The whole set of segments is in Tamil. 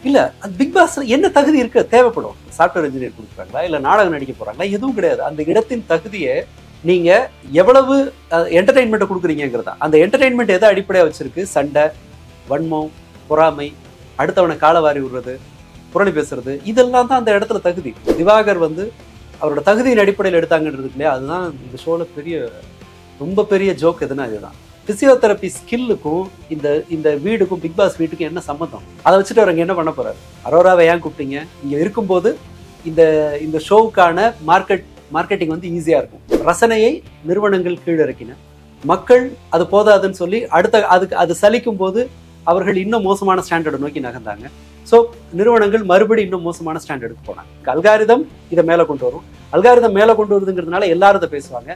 இல்ல அந்த பிக் பாஸ் என்ன தகுதி இருக்கு தேவைப்படும். சாஃப்ட்வேர் இன்ஜினியர் கொடுக்குறாங்களா இல்ல நாடகம் நடிக்க போறாங்களா? எதுவும் கிடையாது. அந்த இடத்தின் தகுதியை நீங்க எவ்வளவு என்டர்டைன்மெண்ட் கொடுக்குறீங்கிறதா. அந்த என்டர்டைன்மெண்ட் எதை அடிப்படையா வச்சிருக்கு? சண்டை, வன்மம், பொறாமை, அடுத்தவனை காலவாரி விடுறது, புரணி பேசுறது, இதெல்லாம் தான் அந்த இடத்துல தகுதி. திவாகர் அவரோட தகுதியின் அடிப்படையில் எடுத்தாங்கன்றது இல்லையா? அதுதான் இந்த ஷோல ரொம்ப பெரிய ஜோக் எதுனா இதுதான். பிசியோதெரப்பி ஸ்கில்லுக்கும் இந்த வீடுக்கும் பிக் பாஸ் வீட்டுக்கும் என்ன சம்மந்தம்? அதை வச்சுட்டு அவர் என்ன பண்ண போறாரு? அரோராவை ஏன் கூப்பிட்டீங்க? இங்க இருக்கும்போது இந்த ஷோவுக்கான மார்க்கெட்டிங் ஈஸியா இருக்கும். ரசனையை நிறுவனங்கள் கீழிறக்கின, மக்கள் அது போதாதுன்னு சொல்லி அது சலிக்கும் போது அவர்கள் இன்னும் மோசமான ஸ்டாண்டர்டை நோக்கி நகர்ந்தாங்க. ஸோ நிறுவனங்கள் மறுபடியும் இன்னும் மோசமான ஸ்டாண்டர்டுக்கு போனாங்க. அல்காரிதம் இதை மேலே கொண்டு வரும். அல்காரிதம் மேலே கொண்டு வருதுங்கிறதுனால எல்லாரும் இதை பேசுவாங்க.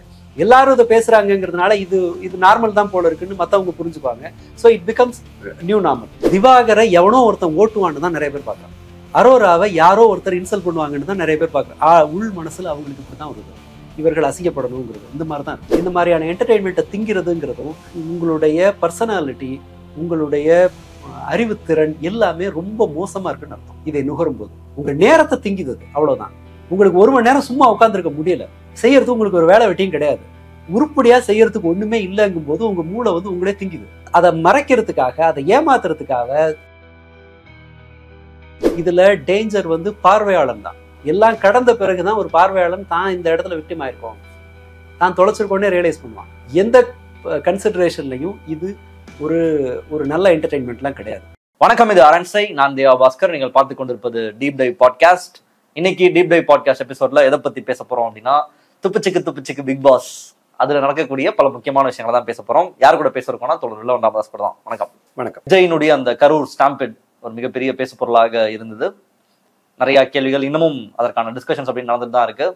எல்லாரும் இதை பேசுறாங்கிறதுனால இது நார்மல் தான் போல இருக்குன்னு மற்றவங்க புரிஞ்சுப்பாங்க. So it becomes new normal. திவாகரை எவனோ ஒருத்தன் ஓட்டுவான்னு தான் நிறைய பேர் பார்க்குறாங்க. அரோராவை யாரோ ஒருத்தர் இன்சல்ட் பண்ணுவாங்கன்னு தான் நிறைய பேர் பார்க்குறாங்க. உள் மனசுல அவங்களுக்கு இப்படி தான் வருது, இவர்கள் அசிங்கப்படணுங்கிறது. இந்த மாதிரி தான் இந்த மாதிரியான என்டர்டெயின்மெண்ட்டை திங்கிறதுங்கிறதும் உங்களுடைய பர்சனாலிட்டி, உங்களுடைய அறிவுத்திறன் எல்லாமே ரொம்ப மோசமா இருக்குன்னு அர்த்தம். இதை நுகரும்போது உங்க நேரத்தை திங்குது, அவ்வளவுதான். உங்களுக்கு 1 மணி நேரம் சும்மா உட்காந்துருக்க முடியல, செய்யறதுக்கு உங்களுக்கு ஒரு வேலை வெட்டியும் கிடையாது, உருப்படியா செய்யறதுக்கு ஒண்ணுமே இல்லைங்கும் போது உங்க மூளை உங்களே திங்குது. அதை மறைக்கிறதுக்காக, அதை ஏமாத்துறதுக்காக. இதுல டேஞ்சர் பார்வையாளன் தான். எல்லாம் கடந்த பிறகுதான் ஒரு பார்வையாளன் தான் இந்த இடத்துல விக்டிம் ஆயிருக்கோம், தான் தொலைச்சிருக்கோன்னே ரியலைஸ் பண்ணுவான். எந்த கன்சிடரேஷன்லையும் இது ஒரு நல்ல என்டர்டெயின்மெண்ட்லாம் கிடையாது. வணக்கம், இது அரண்சை. நான் தேவா பாஸ்கர். நீங்கள் பார்த்து கொண்டிருப்பது டீப் டைவ் பாட்காஸ்ட். இன்னைக்கு டீப் டைவ் பாட்காஸ்ட் எபிசோட்ல எதை பத்தி பேச போறோம் அப்படின்னா, துப்புச்சிக்கு பிக் பாஸ் அதுல நடக்கக்கூடிய பல முக்கியமான விஷயங்களை தான் பேச போறோம். யார் கூட பேசுறோம்னா தொடர்ல பாஸ்கர் தான். வணக்கம். வணக்கம். விஜயினுடைய அந்த கரூர் ஸ்டாம்பிட் ஒரு மிகப்பெரிய பேசு பொருளாக இருந்தது. நிறைய கேள்விகள், இன்னமும் அதற்கான டிஸ்கஷன்ஸ் அப்படின்னு நடந்துட்டு தான் இருக்கு.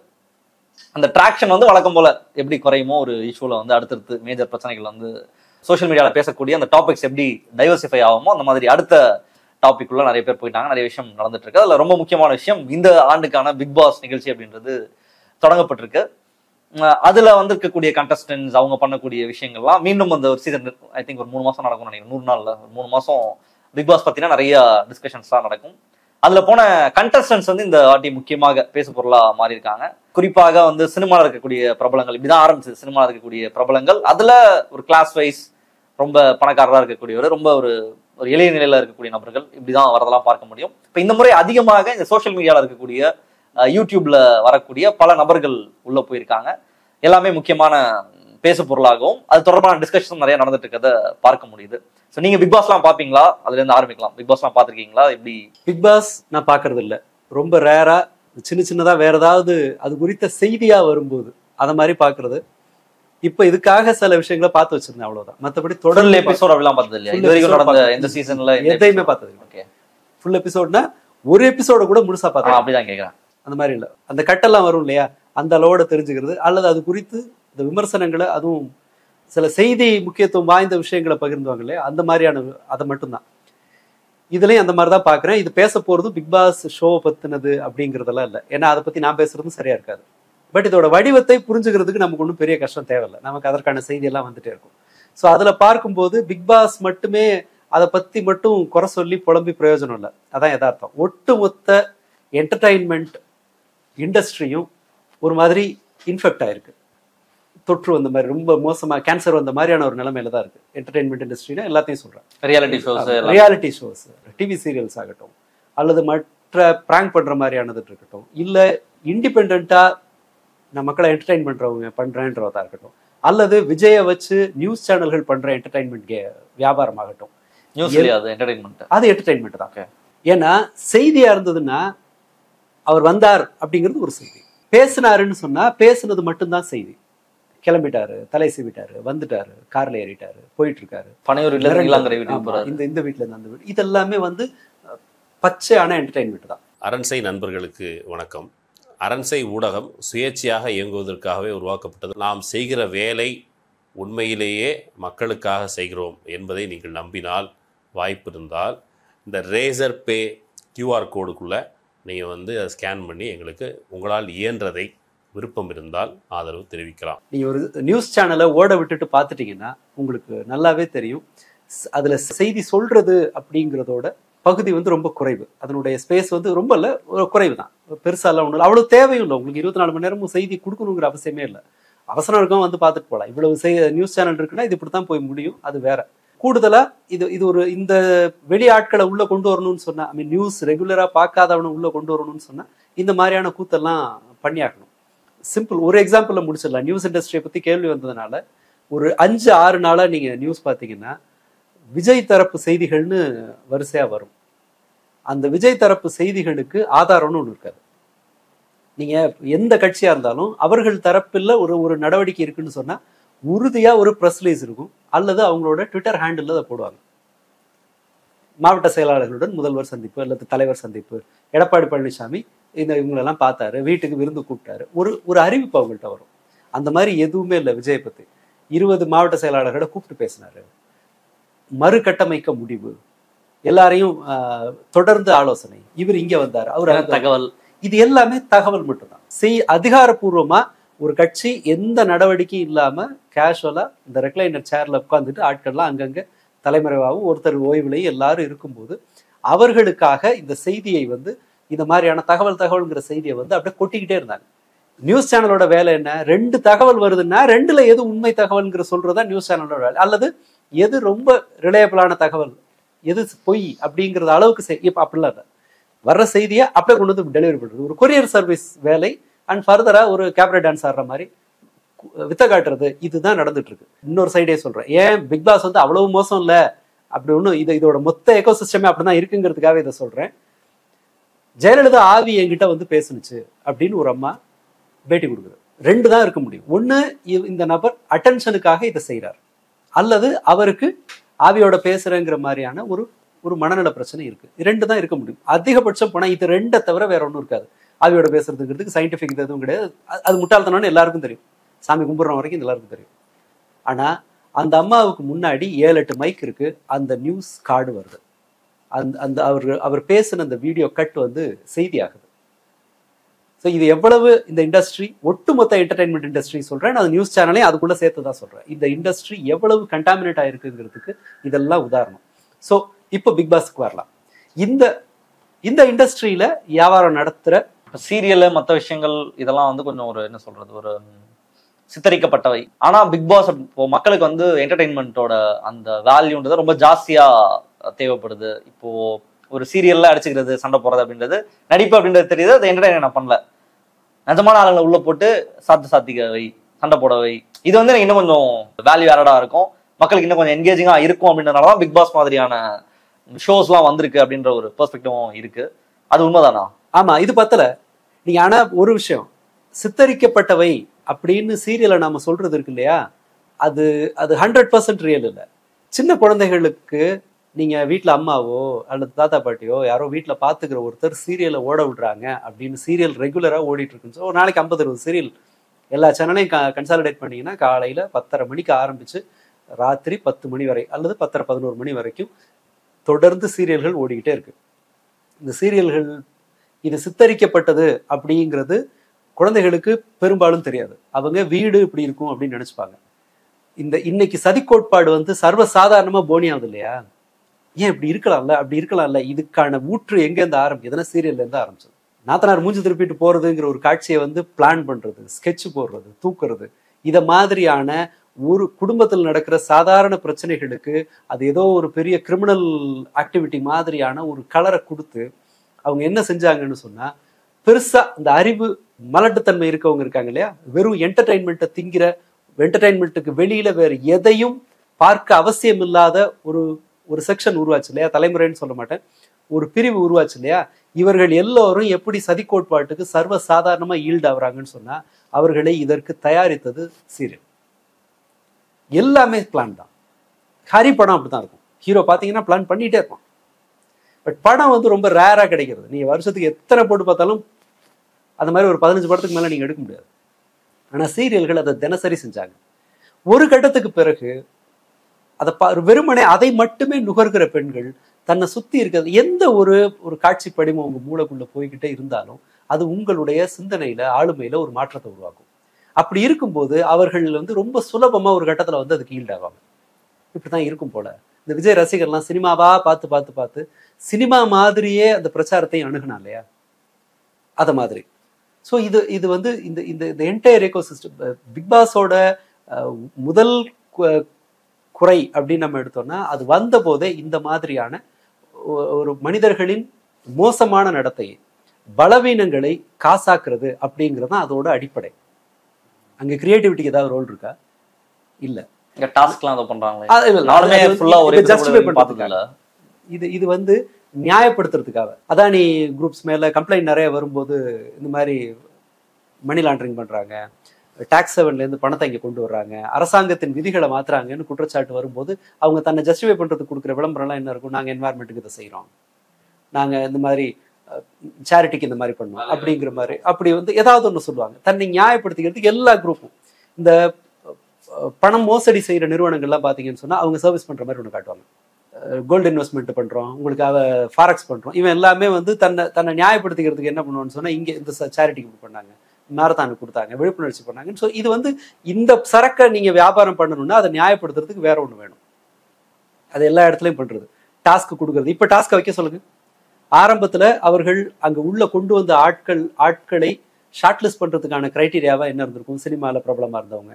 அந்த டிராக்ஷன் வழக்கம் போல எப்படி குறையுமோ ஒரு இஷ்யூல அடுத்தடுத்து மேஜர் பிரச்சனைகள் சோஷியல் மீடியாவில் பேசக்கூடிய அந்த டாபிக்ஸ் எப்படி டைவர்சிஃபை ஆகுமோ அந்த மாதிரி அடுத்த டாபிக் உள்ள நிறைய பேர் போயிட்டாங்க. நிறைய விஷயம் நடந்துட்டு இருக்கு. அதுல ரொம்ப முக்கியமான விஷயம், இந்த ஆண்டுக்கான பிக் பாஸ் நிகழ்ச்சி அப்படின்றது தொடங்கப்பட்டிருக்கு. அதுல இருக்கக்கூடிய கண்டஸ்டன்ஸ் அவங்க பண்ணக்கூடிய விஷயங்கள்லாம் மீண்டும் ஒரு சீசன் ஐ திங்க் ஒரு 3 மாசம் நடக்கும் நினைக்கிறேன். 100 நாள்ல 3 மாசம் பிக் பாஸ் பத்தினா நிறைய டிஸ்கஷன்ஸ்லாம் நடக்கும். அதுல போன கண்டஸ்டன்ஸ் இந்த வாட்டி முக்கியமாக பேசு பொருளா மாறி இருக்காங்க. குறிப்பாக சினிமாவில் இருக்கக்கூடிய பிரபலங்கள், இப்படிதான் ஆரம்பிச்சது. சினிமாவில் இருக்கக்கூடிய பிரபலங்கள், அதுல ஒரு கிளாஸ் வைஸ் ரொம்ப பணக்காரராக இருக்கக்கூடியவர், ரொம்ப ஒரு எளிய நிலையில இருக்கக்கூடிய நபர்கள், இப்படிதான் வரதெல்லாம் பார்க்க முடியும். இப்ப இந்த முறை அதிகமாக இந்த சோசியல் மீடியாவில் இருக்கக்கூடிய யூடியூப்ல வரக்கூடிய பல நபர்கள் உள்ள போயிருக்காங்க. எல்லாமே முக்கியமான பேசு பொருளாகவும் அது தொடர்பான டிஸ்கஷன் நிறைய நடந்துட்டு இருக்கிறத பார்க்க முடியுது. ஸோ நீங்க பிக் பாஸ்லாம் பாப்பீங்களா? அதுல இருந்து ஆரம்பிக்கலாம். பிக் பாஸ்லாம் பாத்திருக்கீங்களா? எப்படி? பிக் பாஸ் நான் பாக்குறது இல்லை, ரொம்ப ரேரா சின்னதா வேற ஏதாவது அது குறித்த செய்தியா வரும்போது அதை மாதிரி பாக்குறது. இப்ப இதுக்காக சில விஷயங்களை பார்த்து வச்சிருந்தேன், அவ்வளவுதான். மற்றபடி தொடர்ந்து எபிசோட் அப்படிலாம் பார்த்தது இல்லையா? இது வரைக்கும் நடந்த எந்த சீசன்ல எதையுமே பார்த்தது. ஓகே, ஃபுல் எபிசோட்னா ஒரு எபிசோட கூட முழுசா பார்த்தேன். அப்படிதான் கேட்கறேன். அந்த மாதிரி இல்லை, அந்த கட்டெல்லாம் வரும் இல்லையா, அந்த அளவோட தெரிஞ்சுக்கிறது, அல்லது அது குறித்து இந்த விமர்சனங்களை, அதுவும் சில செய்தி முக்கியத்துவம் வாய்ந்த விஷயங்களை பகிர்ந்துவாங்க இல்லையா, அந்த மாதிரியான அதை மட்டும்தான். இதுலயும் அந்த மாதிரிதான் பாக்குறேன். இது பேச போறது பிக் பாஸ் ஷோ பத்தினது அப்படிங்கறதெல்லாம் இல்லை. ஏன்னா அதை பத்தி நான் பேசுறதும் சரியா இருக்காது. பட் இதோட வடிவத்தை புரிஞ்சுக்கிறதுக்கு நமக்கு ஒன்றும் பெரிய கஷ்டம் தேவையில்லை. நமக்கு அதற்கான செய்தி எல்லாம் வந்துட்டே இருக்கும். ஸோ அதுல பார்க்கும்போது பிக் பாஸ் மட்டுமே அதை பத்தி மட்டும் குறை சொல்லி புலம்பி பிரயோஜனம் இல்லை. அதான் யதார்த்தம். ஒட்டுமொத்த என்டர்டைன்மெண்ட் இண்டஸ்ட்ரியும் ஒரு மாதிரி இன்ஃபெக்ட் ஆயிருக்கு. தொற்று வந்த மாதிரி, ரொம்ப மோசமா கேன்சர் வந்த மாதிரியான ஒரு நிலைமையில தான் இருக்கு என்டர்டைன்மெண்ட் இண்டஸ்ட்ரினா. எல்லாத்தையும் சொல்றேன், ரியாலிட்டி ஷோஸ், டிவி சீரியல்ஸ் ஆகட்டும், அல்லது மற்ற பிராங்க் பண்ற மாதிரியானது இருக்கட்டும், இல்ல இண்டிபெண்டா நான் மக்களை என்டர்டைன் பண்றேன்றதா இருக்கட்டும், அல்லது விஜய வச்சு நியூஸ் சேனல்கள் பண்ற என்டர்டைன்மெண்ட் வியாபாரம் ஆகட்டும், அது என்டர்டைன்மெண்ட் தான். ஏன்னா செய்தியா இருந்ததுன்னா அவர் வந்தார் அப்படிங்கிறது ஒரு செய்தி, பேசினாருன்னு சொன்னா பேசுனது மட்டும்தான் செய்தி. கிளம்பிட்டாரு, தலை சீவிட்டாரு, வந்துட்டாரு, கார்ல ஏறிட்டாரு, போயிட்டு இருக்காரு, இந்த வீட்டுல இருந்து அந்த வீடு, இதெல்லாமே பச்சையான என்டர்டைன்மெண்ட் தான். அரண்சை நண்பர்களுக்கு வணக்கம். அரண்சை ஊடகம் சுயேட்சையாக இயங்குவதற்காகவே உருவாக்கப்பட்டது. நாம் செய்கிற வேலை உண்மையிலேயே மக்களுக்காக செய்கிறோம் என்பதை நீங்கள் நம்பினால், வாய்ப்பு இருந்தால் இந்த ரேசர் பே QR கோடுக்குள்ளே நீங்கள் அதை ஸ்கேன் பண்ணி எங்களுக்கு உங்களால் இயன்றதை, விருப்பம் இருந்தால் ஆதரவு தெரிவிக்கலாம். நீங்கள் ஒரு நியூஸ் சேனலை ஓட விட்டுட்டு பார்த்துட்டீங்கன்னா உங்களுக்கு நல்லாவே தெரியும், அதில் செய்தி சொல்கிறது அப்படிங்கிறதோட பகுதி வந்து ரொம்ப குறைவு, அதனுடைய ஸ்பேஸ் வந்து ரொம்ப இல்லை, குறைவு தான், பெருசாலாம் ஒன்றும் இல்லை, அவ்வளோ தேவையும் இல்லை. உங்களுக்கு 24 மணி நேரமும் செய்தி கொடுக்கணுங்கிற அவசியமே இல்லை. அவசரம் இருக்கும் வந்து பார்த்துட்டு போகலாம். இவ்வளவு நியூஸ் சேனல் இருக்குன்னா இது இப்படி தான் போய் முடியும், அது வேற. கூடுதலா இது ஒரு இந்த வெளி ஆட்களை உள்ள கொண்டு வரணும்னு சொன்னா, ஐ மீன் நியூஸ் ரெகுலரா பார்க்காதவனை உள்ள கொண்டு வரணும்னு சொன்னா இந்த மாதிரியான கூத்தெல்லாம் பண்ணியாகணும். சிம்பிள் ஒரு எக்ஸாம்பிள்ல முடிச்சிடலாம். நியூஸ் இண்டஸ்ட்ரியை பத்தி கேள்வி வந்ததுனால ஒரு 5-6 நாளா நீங்க நியூஸ் பார்த்தீங்கன்னா விஜய் தரப்பு செய்திகள்னு வரிசையா வரும். அந்த விஜய் தரப்பு செய்திகளுக்கு ஆதாரம்னு ஒன்று இருக்காது. நீங்க எந்த கட்சியா இருந்தாலும் அவர்கள் தரப்பில் ஒரு நடவடிக்கை இருக்குன்னு சொன்னா உறுதியா ஒரு ப்ரெஸ் ரிலீஸ் இருக்கும், அல்லது அவங்களோட ட்விட்டர் ஹேண்டில் அதை போடுவாங்க. மாவட்ட செயலாளர்களுடன் முதல்வர் சந்திப்பு அல்லது தலைவர் சந்திப்பு, எடப்பாடி பழனிசாமி இவங்களெல்லாம் பார்த்தாரு, வீட்டுக்கு விருந்து கூப்பிட்டாரு, ஒரு அறிவிப்பு அவங்கள்ட்ட வரும். அந்த மாதிரி எதுவுமே இல்லை விஜய் பத்தி. 20 மாவட்ட செயலாளர்களை கூப்பிட்டு பேசினாரு, மறுகட்டமைக்க முடிவு, எல்லாரையும் தொடர்ந்து ஆலோசனை, இவர் இங்க வந்தார், அவர் தகவல், இது எல்லாமே தகவல் மட்டும்தான். அதிகாரப்பூர்வமா ஒரு கட்சி எந்த நடவடிக்கையும் இல்லாம கேஷுவலா இந்த ரெக்லைனர் சேர்ல உட்கார்ந்துட்டு ஆட்கள்லாம் அங்கங்க தலைமறைவாகவும் ஒருத்தர் ஓய்வுலையும் எல்லாரும் இருக்கும்போது அவர்களுக்காக இந்த செய்தியை வந்து இந்த மாதிரியான தகவல்ங்கிற செய்தியை வந்து அப்படியே கொட்டிக்கிட்டே இருந்தாங்க. நியூஸ் சேனலோட வேலை என்ன? 2 தகவல் வருதுன்னா 2ல எது உண்மை தகவல்ங்கிற சொல்றதா நியூஸ் சேனலோட வேலை, அல்லது எது ரொம்ப ரிலையபிளான தகவல், எது பொய் அப்படிங்கிறது அளவுக்கு இப்ப அப்படிலாம் இல்லை. வர்ற செய்தியை அப்படியே கொண்டு வந்து டெலிவரி பண்றது ஒரு கொரியர் சர்வீஸ் வேலை. அண்ட் ஃபர்தரா ஒரு கேப்ரே டான்ஸ் ஆடுற மாதிரி வித்த காட்டுறது, இதுதான் நடந்துட்டு இருக்கு. இன்னொரு சைடே சொல்றேன், ஏன் பிக் பாஸ் வந்து அவ்வளவு மோசம் இல்லை அப்படி ஒன்றும், இதோட மொத்த எக்கோ சிஸ்டமே அப்படிதான் இருக்குங்கிறதுக்காக இதை சொல்றேன். ஜெயலலிதா ஆவி என்கிட்ட வந்து பேசுனுச்சு அப்படின்னு ஒரு அம்மா பேட்டி கொடுக்குது. 2 தான் இருக்க முடியும். ஒண்ணு, இந்த நபர் அட்டென்ஷனுக்காக இதை செய்யறார், அல்லது அவருக்கு ஆவியோட பேசுறேங்கிற மாதிரியான ஒரு மனநல பிரச்சனை இருக்கு. 2 தான் இருக்க முடியும். அதிகபட்சம் போனா இது 2 தவிர வேற ஒன்றும் இருக்காது. ஆவியோட பேசுறதுங்கிறதுக்கு சயின்டிபிக் எதுவும் கிடையாது. அது முட்டாள்தனம்னு எல்லாருக்கும் தெரியும், சாமி கும்பிடுற வரைக்கும் எல்லாருக்கும் தெரியும். ஆனா அந்த அம்மாவுக்கு முன்னாடி 7-8 மைக் இருக்கு, அந்த நியூஸ் கார்டு வருது, அந்த அவர் பேசின அந்த வீடியோ கட் வந்து செய்தி ஆகுது. ஸோ இது எவ்வளவு இந்த இண்டஸ்ட்ரி, ஒட்டுமொத்த என்டர்டைன்மெண்ட் இண்டஸ்ட்ரி சொல்றேன், நான் நியூஸ் சேனலையும் அதுக்குள்ள சேர்த்து தான் சொல்றேன், இந்த இண்டஸ்ட்ரி எவ்வளவு கண்டாமினேட் ஆயிருக்குங்கிறதுக்கு இதெல்லாம் உதாரணம். ஸோ இப்போ பிக் பாஸ்க்கு வரலாம். இந்த இண்டஸ்ட்ரியில வியாபாரம் நடத்துற சீரியல் மற்ற விஷயங்கள் இதெல்லாம் வந்து கொஞ்சம் ஒரு என்ன சொல்றது, ஒரு சித்தரிக்கப்பட்டவை. ஆனா பிக் பாஸ் இப்போ மக்களுக்கு வந்து என்டர்டைன்மெண்ட்டோட அந்த வேல்யூன்றது ரொம்ப ஜாஸ்தியா தேவைப்படுது. இப்போ ஒரு சீரியல்ல அடிச்சுக்கிறது, சண்டை போடுறது அப்படின்றது, நடிப்பு அப்படின்றது தெரியுது, அதை என்டர்டைன் நான் பண்ணல, நிஜமான ஆளுங்களை உள்ள போட்டு சாத்திகவை, சண்டை போடவை, இது வந்து எனக்கு இன்னும் கொஞ்சம் வேல்யூ ஆடா இருக்கும், மக்களுக்கு இன்னும் கொஞ்சம் என்கேஜிங்கா இருக்கும் அப்படின்றதுனாலதான் பிக் பாஸ் மாதிரியான ஷோஸ்லாம் வந்திருக்கு அப்படின்ற ஒரு பெர்ஸ்பெக்டிவும் இருக்கு. அது உண்மைதானா? ஆமா, இது பத்தல. நீங்க ஆனா ஒரு விஷயம், சித்தரிக்கப்பட்டவை அப்படின்னு சீரியலை நாம சொல்றது இருக்கு இல்லையா, அது 100% ரியல் இல்லை. சின்ன குழந்தைகளுக்கு நீங்க வீட்டுல அம்மாவோ அல்லது தாத்தா பாட்டியோ யாரோ வீட்டுல பாத்துக்கிற ஒருத்தர் சீரியலை ஓட விடுறாங்க அப்படின்னு, சீரியல் ரெகுலரா ஓடிட்டு இருக்குன்னு ஒரு நாளைக்கு 50-60 சீரியல் எல்லா சேனலையும் கன்சாலிடேட் பண்ணீங்கன்னா காலையில 10:30 மணிக்கு ஆரம்பிச்சு ராத்திரி 10 மணி வரை அல்லது 10:30-11 மணி வரைக்கும் தொடர்ந்து சீரியல்கள் ஓடிக்கிட்டே இருக்கு. இந்த சீரியல்கள் இது சித்தரிக்கப்பட்டது அப்படிங்கிறது குழந்தைகளுக்கு பெரும்பாலும் தெரியாது. அவங்க வீடு இப்படி இருக்கும் அப்படின்னு நினைச்சுப்பாங்க. இன்னைக்கு சதி கோட்பாடு வந்து சர்வசாதாரணமா போனியாவது இல்லையா? ஏன் இப்படி இருக்கலாம்ல, அப்படி இருக்கலாம்ல, இதுக்கான ஊற்று எங்க இருந்து ஆரம்பிக்குதுன்னா சீரியல்ல இருந்து ஆரம்பிச்சது. நாத்தனார் மூஞ்சி திருப்பிட்டு போறதுங்கிற ஒரு காட்சியை வந்து பிளான் பண்றது, ஸ்கெட்ச் போடுறது, தூக்குறது, இத மாதிரியான ஒரு குடும்பத்தில் நடக்கிற சாதாரண பிரச்சனைகளுக்கு அது ஏதோ ஒரு பெரிய கிரிமினல் ஆக்டிவிட்டி மாதிரியான ஒரு கலரை கொடுத்து அவங்க என்ன செஞ்சாங்கன்னு சொன்னா, பெருசா இந்த அறிவு மலட்டுத்தன்மை இருக்கவங்க இருக்காங்க இல்லையா, வெறும் என்டர்டைன்மெண்ட்டை திங்கிற, என்டர்டைன்மெண்ட்டுக்கு வெளியில வேற எதையும் பார்க்க அவசியம் இல்லாத ஒரு செக்ஷன் உருவாச்சு இல்லையா, தலைமுறைன்னு சொல்ல மாட்டேன், ஒரு பிரிவு உருவாச்சு இல்லையா. இவர்கள் எல்லோரும் எப்படி சதி கோட்பாட்டுக்கு சர்வ சாதாரணமா ஈல்டு ஆகுறாங்கன்னு சொன்னா, அவர்களை இதற்கு தயாரித்தது சீரியல். எல்லாமே பிளான் தான். ஹரி படம் அப்படிதான் இருக்கும். ஹீரோ பாத்தீங்கன்னா பிளான் பண்ணிட்டே இருப்பான். பட் படம் வந்து ரொம்ப ரேரா கிடைக்கிறது. நீங்க வருஷத்துக்கு எத்தனை போட்டு பார்த்தாலும் அந்த மாதிரி ஒரு 15 படத்துக்கு மேல நீங்க எடுக்க முடியாது. ஆனா சீரியல்கள் அதை தினசரி செஞ்சாங்க. ஒரு கட்டத்துக்கு பிறகு அதை வெறுமனே அதை மட்டுமே நுகர்கிற பெண்கள் தன்னை சுத்தி இருக்கிறது எந்த ஒரு காட்சி படிமம் உங்க மூளைக்குள்ள போய்கிட்டே இருந்தாலும் அது உங்களுடைய சிந்தனையில, ஆளுமையில ஒரு மாற்றத்தை உருவாக்கும். அப்படி இருக்கும்போது அவர்கள் வந்து ரொம்ப சுலபமா ஒரு கட்டத்துல வந்து அதுக்கு ஈல்ட் ஆவாங்க. இப்படிதான் இருக்கும் போல. இந்த விஜய் ரசிகர்லாம் சினிமாவா பார்த்து பார்த்து பார்த்து சினிமா மாதிரியே அந்த பிரச்சாரத்தை அணுகினா இல்லையா, அத மாதிரி. ஸோ இது வந்து இந்த இந்த என்டையர் எக்கோசிஸ்டம் பிக் பாஸோட முதல் குறை அப்படின்னு நம்ம எடுத்தோம்னா, அது வந்த போதே இந்த மாதிரியான ஒரு மனிதர்களின் மோசமான நடத்தையை, பலவீனங்களை காசாக்குறது அப்படிங்கிறது தான் அதோட அடிப்படை. அங்க கிரியேட்டிவிட்டிக்கு ஏதாவது ரோல் இருக்கா? இல்ல. இங்க டாஸ்க்லாம் அதை பண்றாங்களே, நானுமே ஃபுல்லா ஒரே ஜஸ்டிஃபை பண்றதுக்காக, இது வந்து நியாயப்படுத்துறதுக்காக. அதானி குரூப்ஸ் மேல கம்ப்ளைண்ட் நிறைய வரும்போது இந்த மாதிரி மணி லாண்டரிங் பண்றாங்க, டாக்ஸ் ஹெவன்ல இருந்து பணத்தை இங்க கொண்டு வர்றாங்க, அரசாங்கத்தின் விதிகளை மாத்துறாங்கன்னு குற்றச்சாட்டு வரும்போது அவங்க தன்னை ஜஸ்டிஃபை பண்றதுக்கு கொடுக்குற விளம்பரம்லாம் என்ன இருக்கும்? நாங்க என்வாயர்மெண்ட்டுக்கு இதை செய்யறோம், நாங்க இந்த மாதிரி சேரிட்டிக்கு இந்த மாதிரி பண்ணுவோம் அப்படிங்கிற மாதிரி, அப்படி வந்து ஏதாவது ஒன்று சொல்லுவாங்க. தன்னை நியாயப்படுத்திக்கிறதுக்கு எல்லா குரூப்பும். இந்த பணம் மோசடி செய்யற நிறுவனங்கள்லாம் பாத்தீங்கன்னு சொன்னா அவங்க சர்வீஸ் பண்ற மாதிரி ஒன்று காட்டுவாங்க. கோல்டு இன்வெஸ்ட்மெண்ட் பண்றோம், உங்களுக்காக ஃபாரெக்ஸ் பண்றோம். இவன் எல்லாமே வந்து தன்னை நியாயப்படுத்திக்கிறதுக்கு என்ன பண்ணுவான்னு சொன்னா, இங்க இந்த சேரிட்டிக்கு பண்ணாங்க, மாரத்தானுக்கு கொடுத்தாங்க, விழிப்புணர்ச்சி பண்ணாங்க. ஸோ இது வந்து இந்த சரக்கை நீங்க வியாபாரம் பண்ணணும்னா அதை நியாயப்படுத்துறதுக்கு வேற ஒன்று வேணும். அது எல்லா இடத்துலையும் பண்றது, டாஸ்க் கொடுக்கறது. இப்ப டாஸ்க்கை வைக்க சொல்லுங்க. ஆரம்பத்துல அவர்கள் அங்க உள்ள கொண்டு வந்த ஆட்களை ஷார்ட் லிஸ்ட் பண்றதுக்கான கிரைட்டீரியாவா என்ன இருந்திருக்கும்? சினிமால பிரபலமா இருந்தவங்க,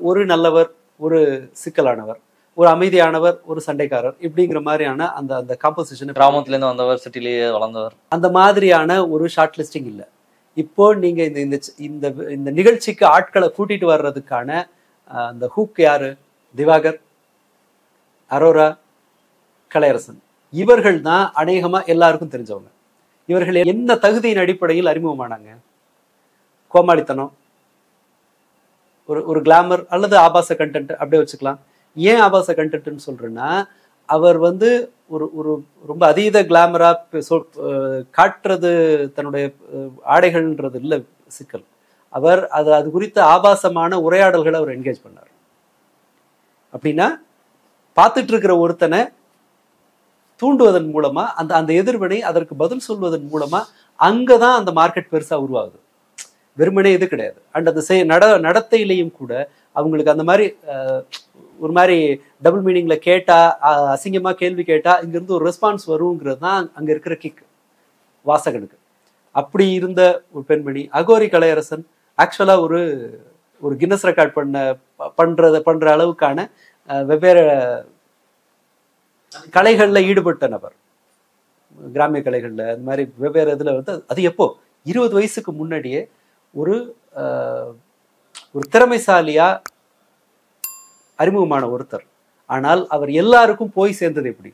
ஒரு நல்லவர், ஒரு சிக்கலானவர், ஒரு அமைதியானவர், ஒரு சண்டைக்காரர், இப்படிங்கிற மாதிரியான அந்த அந்த காம்போசிஷன். கிராமத்துல இருந்து வந்தவர், சிட்டிலேயே வளர்ந்தவர், அந்த மாதிரியான ஒரு ஷார்ட் லிஸ்டிங் இல்லை. இப்போ நீங்க இந்த இந்த இந்த நிகழ்ச்சிக்கு ஆட்களை கூட்டிட்டு வர்றதுக்கான அந்த ஹூக் யாரு? திவாகர், அரோரா, கலையரசன், இவர்கள் தான் அநேகமா எல்லாருக்கும் தெரிஞ்சவங்க. இவர்கள் என்ன தகுதியின் அடிப்படையில் அறிமுகமானாங்க? கோமாளித்தனம், ஒரு கிளாமர் அல்லது ஆபாச கண்டென்ட் அப்படியே வச்சுக்கலாம். ஏன் ஆபாச கண்டென்ட்னு சொல்றேன்னா, அவர் வந்து ஒரு ரொம்ப அதீத கிளாமரா காட்டுறது தன்னுடைய ஆடைகள்ன்றது இல்லை சிக்கல். அவர் அது குறித்த ஆபாசமான உரையாடல்களை அவர் என்கேஜ் பண்ணார். அப்படின்னா பார்த்துட்டு இருக்கிற ஒருத்தனை தூண்டுவதன் மூலமா அந்த எதிர்வினை அதற்கு பதில் சொல்வதன் மூலமா அங்கதான் அந்த மார்க்கெட் பெருசா உருவாகுது. வெறுமனே இது கிடையாது. அண்ட் அந்த நடத்தையிலையும் கூட அவங்களுக்கு அந்த மாதிரி ஒரு மாதிரி டபுள் மீனிங்ல கேட்டா, அசிங்கமா கேள்வி கேட்டா இங்கிருந்து ஒரு ரெஸ்பான்ஸ் வருங்கிறது தான் அங்க இருக்கிற கிக் வாசகனுக்கு. அப்படி இருந்த ஒரு பெண்மணி அகோரி கலையரசன் ஆக்சுவலா ஒரு கின்னஸ் ரெக்கார்ட் பண்ற அளவுக்கான வெவ்வேறு கலைகள்ல ஈடுபட்ட நபர், கிராமிய கலைகள்ல அந்த மாதிரி வெவ்வேறு இதுல வந்து. அது எப்போ 20 வயசுக்கு முன்னாடியே ஒரு திறமைசாலியா அறிமுகமான ஒருத்தர். ஆனால் அவர் எல்லாருக்கும் போய் சேர்ந்தது எப்படி?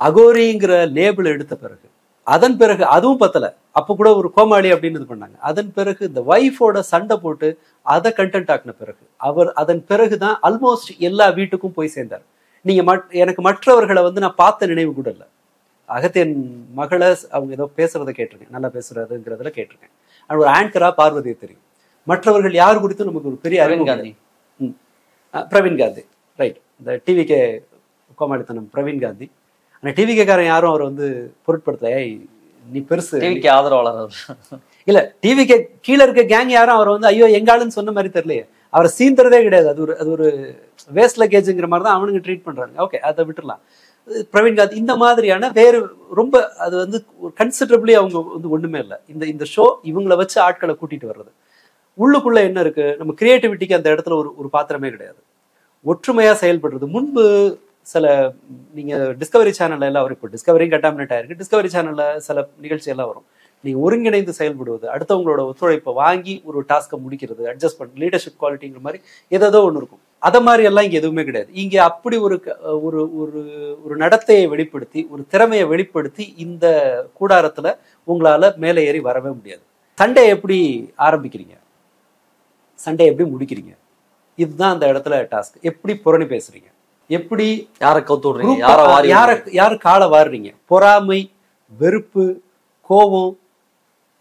அகோரிங்கிற லேபிள் எடுத்த பிறகு, அதன் பிறகு அதுவும் பத்தல, அப்ப கூட ஒரு கோமாளி அப்படின்னு இது பண்ணாங்க. அதன் பிறகு இந்த வைஃபோட சண்டை போட்டு அதை கண்டென்ட் ஆக்கின பிறகு அவர் அதன் பிறகுதான் ஆல்மோஸ்ட் எல்லா வீட்டுக்கும் போய் சேர்ந்தார். நீங்க எனக்கு மற்றவர்களை வந்து நான் பார்த்த நினைவு கூட இல்லை. அகத்தியன் மகளை அவங்க ஏதோ பேசுறதை கேட்டிருக்கேன், நல்லா பேசுறதுங்கிறதுல கேட்டிருக்கேன். ஒரு ஆங்கரா பார்வதியை தெரியும். மற்றவர்கள் யார் குறித்தும் நமக்கு ஒரு பெரிய அறிவு. பிரவீன் காந்தி, ரைட், இந்த டிவிகே கோமாளித்தனம் பிரவீன் காந்தி. ஆனா டிவிகே காரன் யாரும் அவர் வந்து பொருட்படுத்தல. நீ பெருசு டிவிகே ஆதரவாளர் இல்ல, டிவிகே கீழே இருக்க கேங் யாரும் அவர் வந்து ஐயோ எங்காளுன்னு சொன்ன மாதிரி தெரியலையே. அவரை சீந்தறதே கிடையாது. அது ஒரு வேஸ்ட் லக்கேஜ்ங்கிற மாதிரி தான் அவனுக்கு ட்ரீட் பண்றாங்க. ஓகே, அதை விட்டுடலாம். பிரவீன் காந்தி இந்த மாதிரியான வேறு ரொம்ப அது வந்து கன்சிடரபிளி அவங்க வந்து ஒண்ணுமே இல்லை. இந்த ஷோ இவங்களை வச்சு ஆட்களை கூட்டிட்டு வர்றது. உள்ளுக்குள்ள என்ன இருக்கு? நம்ம கிரியேட்டிவிட்டிக்கு அந்த இடத்துல ஒரு பாத்திரமே கிடையாது. ஒற்றுமையா செயல்படுறது. முன்பு சில நீங்க டிஸ்கவரி சேனல்ல எல்லாம் வரும். இப்போ டிஸ்கவரியும் கண்டாமினேட் ஆயிருக்கு. டிஸ்கவரி சேனல்ல சில நிகழ்ச்சி எல்லாம் வரும். நீங்க ஒருங்கிணைந்து செயல்படுவது, அடுத்தவங்களோட ஒத்துழைப்பை வாங்கி ஒரு டாஸ்கை முடிக்கிறது, அட்ஜஸ்ட் பண்ண லீடர்ஷிப் குவாலிட்டிங்கிற மாதிரி ஏதோ ஒன்று இருக்கும். அதை மாதிரி எல்லாம் இங்க எதுவுமே கிடையாது. இங்க அப்படி ஒரு நடத்தையை வெளிப்படுத்தி, ஒரு திறமையை வெளிப்படுத்தி இந்த கூடாரத்துல உங்களால மேலே ஏறி வரவே முடியாது. சண்டே எப்படி ஆரம்பிக்கிறீங்க, சண்டே எப்படி முடிக்கிறீங்க, இதுதான் அந்த இடத்துல டாஸ்க். எப்படி புரணி பேசுறீங்க, எப்படி யாரை கவுத்து விடுறீங்க, யாரு காலை வாடுறீங்க, பொறாமை, வெறுப்பு, கோபம்,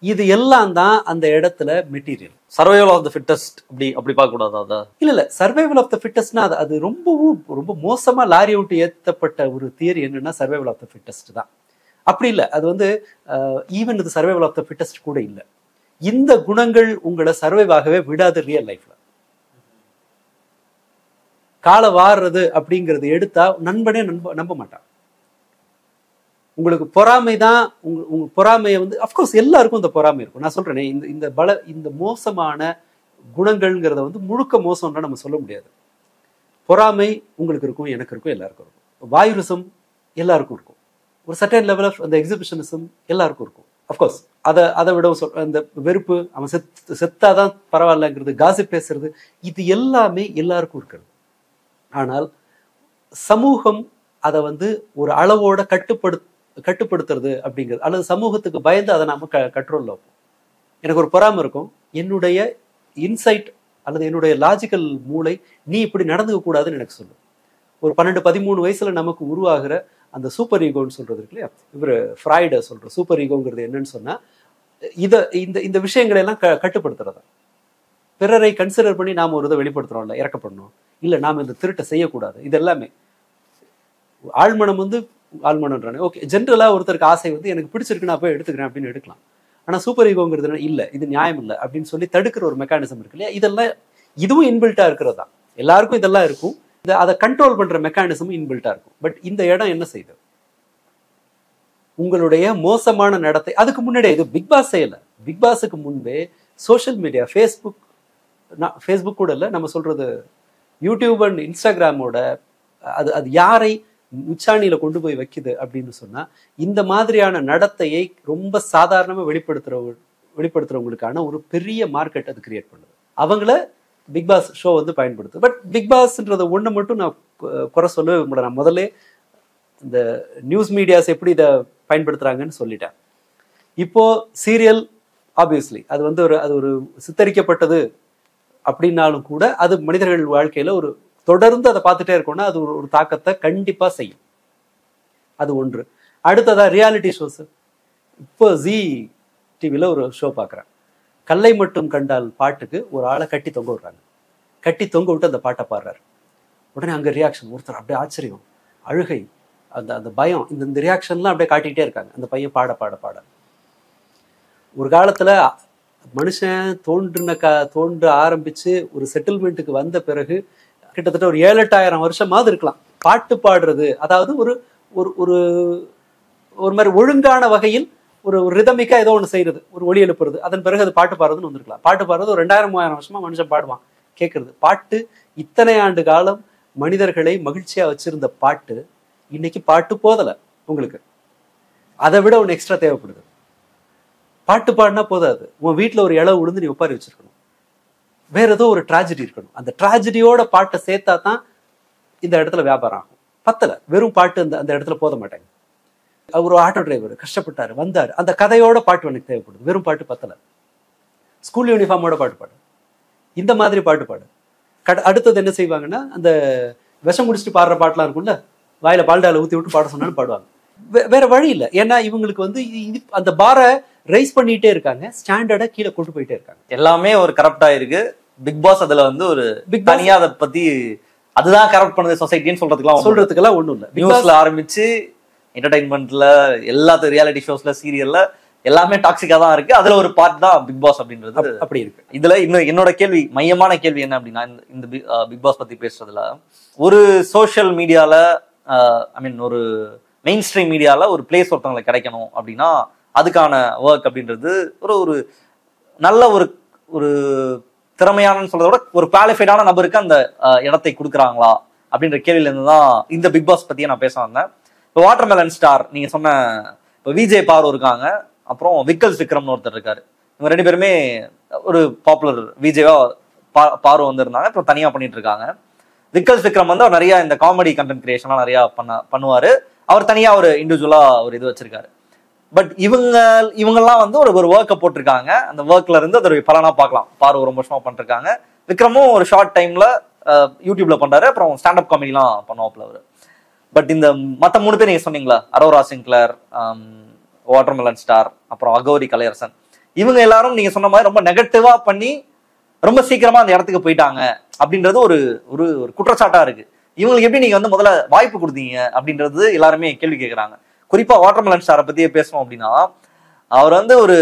இது எல்லாம் தான் அந்த இடத்துல material. Survival of the fittest அப்படி பார்க்க கூடாது. அதான் இல்ல சர்வைவல் ஆஃப் த ஃபிட்டஸ்ட்னா அது ரொம்ப மோசமா லாரி விட்டு ஏத்தப்பட்ட ஒரு தியரி என்னன்னா சர்வைவல் ஆஃப் த ஃபிட்டஸ்ட் தான். அப்படி இல்லை. அது வந்து ஈவன் இது சர்வைவல் ஆஃப் த ஃபிட்டஸ்ட் கூட இல்லை. இந்த குணங்கள் உங்களை சர்வைவ் ஆகவே விடாது. ரியல் லைஃப்ல காலை வாடுறது அப்படிங்கிறது எடுத்தா நண்பனே நம்ப மாட்டான். உங்களுக்கு பொறாமை தான் உங்க பொறாமையை வந்து அஃப்கோர்ஸ் எல்லாருக்கும் இந்த பொறாமை இருக்கும். நான் சொல்றேனே இந்த மோசமான குணங்கள்ங்கிறத வந்து முழுக்க மோசம்னா நம்ம சொல்ல முடியாது. பொறாமை உங்களுக்கு இருக்கும், எனக்கு இருக்கும், எல்லாருக்கும் இருக்கும். வாயுரிசம் எல்லாருக்கும் இருக்கும். ஒரு சர்டன் லெவல் ஆஃப் அந்த எக்ஸிபிஷனிசம் எல்லாருக்கும் இருக்கும். அஃப்கோர்ஸ் அதை விட அந்த வெறுப்பு, அவன் செத்தாதான் பரவாயில்லங்கிறது, காசிப் பேசுறது, இது எல்லாமே எல்லாருக்கும் இருக்கிறது. ஆனால் சமூகம் அதை வந்து ஒரு அளவோட கட்டுப்படுத்துறது அப்படிங்கிறது, அல்லது சமூகத்துக்கு பயந்து அதை நாம கண்ட்ரோல்ல வைப்போம். எனக்கு ஒரு பொறாமை இருக்கும், என்னுடைய இன்சைட் அல்லது என்னுடைய லாஜிக்கல் மூளை நீ இப்படி நடந்துக்க கூடாதுன்னு எனக்கு சொல்லும். ஒரு 12-13 வயசுல நமக்கு உருவாகிற அந்த சூப்பர் ஈகோன்னு சொல்றது இருக்கு இல்லையா, இவர் ஃப்ராய்ட சொல்ற சூப்பர் ஈகோங்கிறது என்னன்னு சொன்னா, இந்த விஷயங்களை எல்லாம் கட்டுப்படுத்துறதா. பிறரை கன்சிடர் பண்ணி நாம ஒரு இதை வெளிப்படுத்துறோம்ல, இறக்கப்படணும், இல்ல நாம இந்த திருட்டை செய்யக்கூடாது, இது எல்லாமே ஆழ்மனம் வந்து ஆழ்மனம்ன்றானே. ஓகே, ஜென்ரலா ஒருத்தருக்கு ஆசை வந்து எனக்கு பிடிச்சிருக்கு நான் போய் எடுத்துக்கிறேன் அப்படின்னு எடுக்கலாம். ஆனா சூப்பர் ஈகோங்கிறது இல்ல, இது நியாயம் இல்லை அப்படின்னு சொல்லி தடுக்கிற ஒரு மெக்கானிசம் இருக்கு இல்லையா. இதுவும் இன்பில்ட்டா இருக்கிறதா, எல்லாருக்கும் இதெல்லாம் இருக்கும். அதை கண்ட்ரோல் பண்ற மெக்கானிசமும் இன்பில்ட்டா இருக்கும். பட் இந்த இடம் என்ன செய்யுது, உங்களுடைய மோசமான நடத்தை. அதுக்கு முன்னாடியே இது பிக் பாஸ் செய்யல, பிக் பாஸுக்கு முன்பே சோஷியல் மீடியா, ஃபேஸ்புக் கூட இல்லை, நம்ம சொல்றது யூடியூப் அண்ட் இன்ஸ்டாகிராமோட அது யாரை உச்சாணியில கொண்டு போய் வைக்குது அப்படின்னு சொன்னா, இந்த மாதிரியான நடத்தையை ரொம்ப சாதாரணமா வெளிப்படுத்துறவங்களுக்கான ஒரு பெரிய மார்க்கெட் அது கிரியேட் பண்ணுது. அவங்கள பிக் பாஸ் ஷோ வந்து பயன்படுத்து. பட் பிக் பாஸ்ன்றத ஒண்ணு மட்டும் நான் குறை சொல்லவே முடியல. நான் முதல்ல இந்த நியூஸ் மீடியாஸ் எப்படி இதை பயன்படுத்துறாங்கன்னு சொல்லிட்டேன். இப்போ சீரியல் ஆப்வியஸ்லி அது வந்து ஒரு சித்தரிக்கப்பட்டது அப்படின்னாலும் கூட அது மனிதர்கள் வாழ்க்கையில ஒரு தொடர்ந்து அதை பார்த்துட்டே இருக்கோம்னா அது ஒரு தாக்கத்தை கண்டிப்பா செய்யும். அது ஒன்று. அடுத்ததா ரியாலிட்டி ஷோஸ். இப்போ ஜி டிவில ஒரு ஷோ பார்க்குறேன், கல்லை மட்டும் கண்டால் பாட்டுக்கு ஒரு ஆளை கட்டி தொங்க விடுறாங்க. கட்டி தொங்க விட்டு அந்த பாட்டை பாடுறாரு. உடனே அங்க ரியாக்ஷன், ஒருத்தர் அப்படியே ஆச்சரியம், அழுகை, அந்த பயம், இந்த ரியாக்ஷன்லாம் அப்படியே காட்டிக்கிட்டே இருக்காங்க. அந்த பையன் பாட பாட பாட. ஒரு காலத்துல மனுஷன் தோன்ற ஆரம்பிச்சு ஒரு செட்டில்மெண்ட்டுக்கு வந்த பிறகு கிட்டத்தட்ட ஒரு 7-8 வருஷமாவது இருக்கலாம் பாட்டு பாடுறது. அதாவது ஒரு ஒரு ஒரு மாதிரி ஒழுங்கான வகையில் ஒரு ரிதமிக்கா ஏதோ ஒன்று செய்யறது, ஒரு ஒளி எழுப்புறது, அதன் பிறகு அது பாட்டு பாடுறதுன்னு வந்திருக்கலாம். பாட்டு பாடுறது ஒரு 2000-3000 வருஷமா மனுஷன் பாடுவான், கேட்கறது. பாட்டு இத்தனை ஆண்டு காலம் மனிதர்களை மகிழ்ச்சியா வச்சிருந்த பாட்டு இன்னைக்கு பாட்டு போதலை உங்களுக்கு. அதை விட ஒன்று எக்ஸ்ட்ரா தேவைப்படுது. பாட்டு பாடினா போதாது, உன் வீட்டுல ஒரு இளவு விழுந்து நீ உட்காரி வச்சிருக்கணும், வேற ஏதோ ஒரு ட்ராஜடி இருக்கணும். அந்த ட்ராஜடியோட பாட்டை சேர்த்தா தான் இந்த இடத்துல வியாபாரம் ஆகும். பத்தல வெறும் பாட்டு அந்த இடத்துல போத மாட்டாங்க. அவர் ஒரு ஆட்டோ டிரைவர் கஷ்டப்பட்டாரு, வந்தாரு, அந்த கதையோட பாட்டு எனக்கு தேவைப்படுது. வெறும் பாட்டு பத்தல. ஸ்கூல் யூனிஃபார்மோட பாட்டு பாடு, இந்த மாதிரி பாட்டு பாடு. அடுத்தது என்ன செய்வாங்கன்னா, அந்த விஷம் குடிச்சிட்டு பாடுற பாட்டுலாம் இருக்கும்ல, வாயில பால்டால ஊத்தி விட்டு பாட சொன்னாலும் பாடுவாங்க. வேற வழி இல்லை. ஏன்னா இவங்களுக்கு வந்து அந்த பாரை ரைஸ் பண்ணிட்டே இருக்காங்க, ஸ்டாண்டர்டா கீழே கொண்டு போயிட்டே இருக்காங்க. எல்லாமே ஒரு கரப்டா இருக்கு. பிக் பாஸ் அதுல வந்து ஒரு தனியா அதை பத்தி அதுதான் கரப்ட் பண்ணுது சொசைட்டின்னு சொல்றதுக்கெல்லாம் ஒண்ணும் இல்லை. நியூஸ்ல ஆரம்பிச்சு என்டர்டைன்மெண்ட்ல எல்லாத்து ரியாலிட்டி ஷோஸ்ல சீரியல்ல எல்லாமே டாக்ஸிக்கா தான் இருக்கு. அதுல ஒரு பார்ட் தான் பிக் பாஸ் அப்படின்றது அப்படி இருக்கு. இதுல இன்னும் என்னோட கேள்வி, மையமான கேள்வி என்ன அப்படின்னா, இந்த பிக் பாஸ் பத்தி பேசுறதுல ஒரு சோஷியல் மீடியால ஐ மீன் ஒரு மெயின் ஸ்ட்ரீம் மீடியால ஒரு பிளேஸ் ஒருத்தவங்களுக்கு கிடைக்கணும் அப்படின்னா அதுக்கான ஒர்க் அப்படின்றது ஒரு நல்ல ஒரு திறமையான சொல்றத விட ஒரு குவாலிஃபைடான நபருக்கு அந்த இடத்தை கொடுக்குறாங்களா அப்படின்ற கேள்வியில இருந்து தான் இந்த பிக் பாஸ் பத்தியே நான் பேச வந்தேன். இப்போ வாட்டர்மெலன் ஸ்டார் நீங்க சொன்ன இப்போ விஜய் பாரு இருக்காங்க, அப்புறம் விக்கல்ஸ் விக்ரம்னு ஒருத்தர் இருக்காரு. இவங்க 2 பேருமே ஒரு பாப்புலர் விஜயவா பாரு வந்திருந்தாங்க, இப்போ தனியா பண்ணிட்டு இருக்காங்க. விக்கல்ஸ் விக்ரம் வந்து அவர் நிறைய இந்த காமெடி கண்டென்ட் கிரியேஷன்லாம் நிறைய பண்ணுவாரு. அவர் தனியா ஒரு இண்டிவிஜுவலா ஒரு இது வச்சிருக்காரு. பட் இவங்கெல்லாம் வந்து ஒரு ஒர்க்கை போட்டிருக்காங்க. அந்த ஒர்க்ல இருந்து அது ஒரு பலனா பார்க்கலாம். பாரு ரொம்ப வருஷமா பண்ணிருக்காங்க. விக்ரமும் ஒரு ஷார்ட் டைம்ல யூடியூப்ல பண்றாரு, அப்புறம் ஸ்டாண்டப் காமெடிலாம் பண்ணுவாப்ல அவரு. பட் இந்த மற்ற 3 பேர் நீங்க சொன்னீங்களா, அரோரா சிங்க்லர், வாட்டர்மெலன் ஸ்டார், அப்புறம் அகௌரி கலையரசன், இவங்க எல்லாரும் நீங்க சொன்ன மாதிரி ரொம்ப நெகட்டிவா பண்ணி ரொம்ப சீக்கிரமா அந்த இடத்துக்கு போயிட்டாங்க அப்படின்றது ஒரு ஒரு குற்றச்சாட்டா இருக்கு. இவங்களுக்கு எப்படி நீங்க வந்து முதல்ல வாய்ப்பு கொடுத்தீங்க அப்படின்றது எல்லாருமே கேள்வி கேட்கறாங்க. குறிப்பா வாட்டர்மெலன் ஸ்டாரை பத்தியே பேசணும் அப்படின்னா, அவர் வந்து ஒரு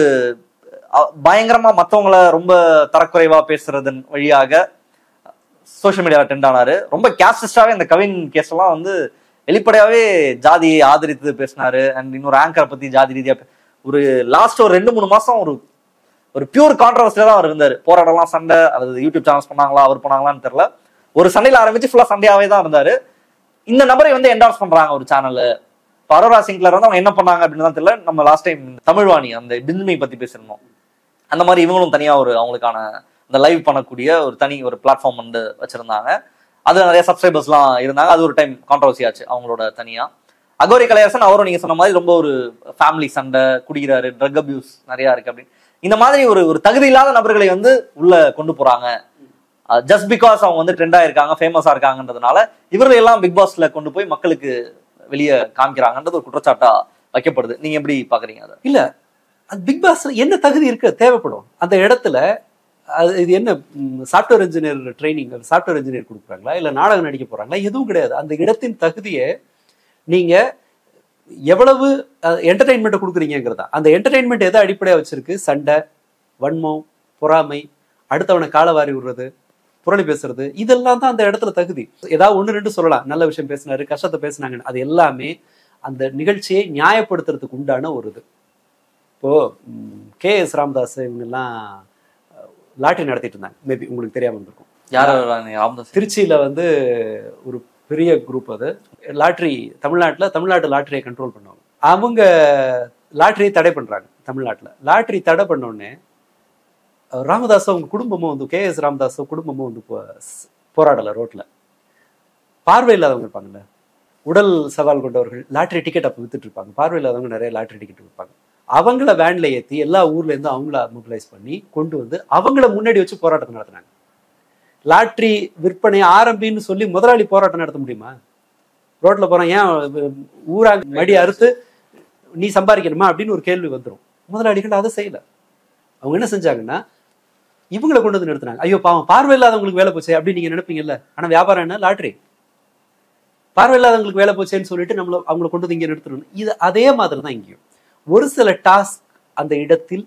பயங்கரமா மற்றவங்களை ரொம்ப தரக்குறைவா பேசுறதன் வழியாக சோஷியல் மீடியாவில் ட்ரெண்ட் ஆனாரு. ரொம்ப கேஸ்டிஸ்டாவே இந்த கவின் கேஸ் எல்லாம் வந்து வெளிப்படையாவே ஜாதியை ஆதரித்து பேசினாரு. அண்ட் இன்னொரு ஆங்கரை பத்தி ஜாதி ரீதியா ஒரு லாஸ்ட் ஒரு 2-3 மாசம் ஒரு பியூர் கான்ட்ரவர்சியா தான் அவர் இருந்தாரு. போராடலாம், சண்டை, அல்லது யூடியூப் சேனல்ஸ் பண்ணாங்களா, அவர் பண்ணாங்களான்னு தெரியல. ஒரு சண்டையில ஆரம்பிச்சு ஃபுல்லா சண்டையாவே தான் இருந்தாரு. இந்த நபரை வந்து என்டார்ஸ் பண்றாங்க ஒரு சேனல். அரோரா சிங்க்லர் வந்து அவங்க என்ன பண்ணாங்க அப்படின்னு தான் தெரியல. நம்ம லாஸ்ட் டைம் தமிழ்வாணி அந்த பிந்துமை பத்தி பேசிருந்தோம். அந்த மாதிரி இவங்களும் தனியா ஒரு அவங்களுக்கான அந்த லைவ் பண்ணக்கூடிய ஒரு தனி ஒரு பிளாட்ஃபார்ம் வந்து வச்சிருந்தாங்க. அது நிறைய சப்ஸ்கிரைபர்ஸ்லாம் இருந்தாங்க. அது ஒரு டைம் கான்ட்ரவர்சி ஆச்சு அவங்களோட தனியா. அகோரி கலையரசன் அவரும் நீங்க சொன்ன மாதிரி ரொம்ப ஒரு ஃபேமிலி சண்டை, குடிக்கிறாரு, ட்ரக் அபியூஸ் நிறைய இருக்கு அப்படின்னு இந்த மாதிரி ஒரு தகுதி இல்லாத நபர்களை வந்து உள்ள கொண்டு போறாங்க. ஜஸ்ட் பிகாஸ் அவங்க வந்து ட்ரெண்டா இருக்காங்க, ஃபேமஸா இருக்காங்கன்றதுனால இவர்கள் எல்லாம் பிக் பாஸ்ல கொண்டு போய் மக்களுக்கு வெளியே காமிக்கிறாங்கன்றது ஒரு குற்றச்சாட்டா வைக்கப்படுது. நீங்க எப்படி பாக்குறீங்க அதை? இல்ல, பிக் பாஸ்ல என்ன தகுதி இருக்கு தேவைப்படும் அந்த இடத்துல? இது என்ன software engineer training, software engineer கொடுக்குறாங்களா, இல்ல நாடகம் நடிக்க போறாங்களா? எதுவும் கிடையாது. அந்த இடத்தின் தகுதியை நீங்க எவ்வளவு என்டர்டைன்மெண்ட் கொடுக்குறீங்கிறதா. அந்த என்டர்டைன்மெண்ட் எதை அடிப்படையா வச்சிருக்கு? சண்டை, வன்மம், பொறாமை, அடுத்தவனை காலவாரி விடுறது, புரளி பேசுறது, இதெல்லாம் தான் அந்த இடத்துல தகுதி. ஏதாவது 1-2 சொல்லலாம், நல்ல விஷயம் பேசினாரு, கஷ்டத்தை பேசினாங்கன்னு. அது எல்லாமே அந்த நிகழ்ச்சியை நியாயப்படுத்துறதுக்கு உண்டான ஒரு இது. இப்போ KS ராமதாஸ் இவங்க எல்லாம் லாட்டரி நடத்திட்டு இருந்தாங்க. மேபி உங்களுக்கு தெரியாம இருந்திருக்கும். யாரும் திருச்சியில வந்து ஒரு பெரிய குரூப், அது லாட்டரி தமிழ்நாட்டு லாட்டரியை கண்ட்ரோல் பண்ணுவாங்க. அவங்க லாட்டரியை தடை பண்றாங்க தமிழ்நாட்டுல. லாட்டரி தடை பண்ண உடனே ராமதாஸ் அவங்க குடும்பமும் வந்து KS ராமதாஸ் குடும்பமும் வந்து போராடல ரோட்ல. பார்வை இல்லாதவங்க இருப்பாங்கல்ல, உடல் சவால் கொண்டவர்கள், லாட்டரி டிக்கெட் அப்போ வித்துட்டு இருப்பாங்க. பார்வை இல்லாதவங்க நிறைய லாட்டரி டிக்கெட் விற்பாங்க. அவங்கள வேன்ல ஏற்றி எல்லா ஊர்ல இருந்து அவங்கள மொபிலைஸ் பண்ணி கொண்டு வந்து அவங்கள முன்னாடி வச்சு போராட்டம் நடத்தினாங்க. லாட்டரி விற்பனை ஆரம்பின்னு சொல்லி முதலாளி போராட்டம் நடத்த முடியுமா? ரோட்ல போறான், ஏன் ஊராங்க மடி அறுத்து நீ சம்பாதிக்கணுமா அப்படின்னு ஒரு கேள்வி வந்துடும். முதலாளிகள் அதை செய்யல. அவங்க என்ன செஞ்சாங்கன்னா இவங்களை கொண்டு வந்து நிறுத்தினாங்க. ஐயோ பாவம், பார்வை இல்லாதவங்களுக்கு வேலை போச்சு அப்படின்னு நீங்க நினைப்பீங்கல்ல. ஆனா வியாபாரம் என்ன? லாட்டரி. பார்வை இல்லாதவங்களுக்கு வேலை போச்சேன்னு சொல்லிட்டு அவங்களை கொண்டு வந்து இங்க நிறுத்தணும். இது அதே மாதிரி தான் இங்கேயும். ஒரு சில டாஸ்க் அந்த இடத்தில்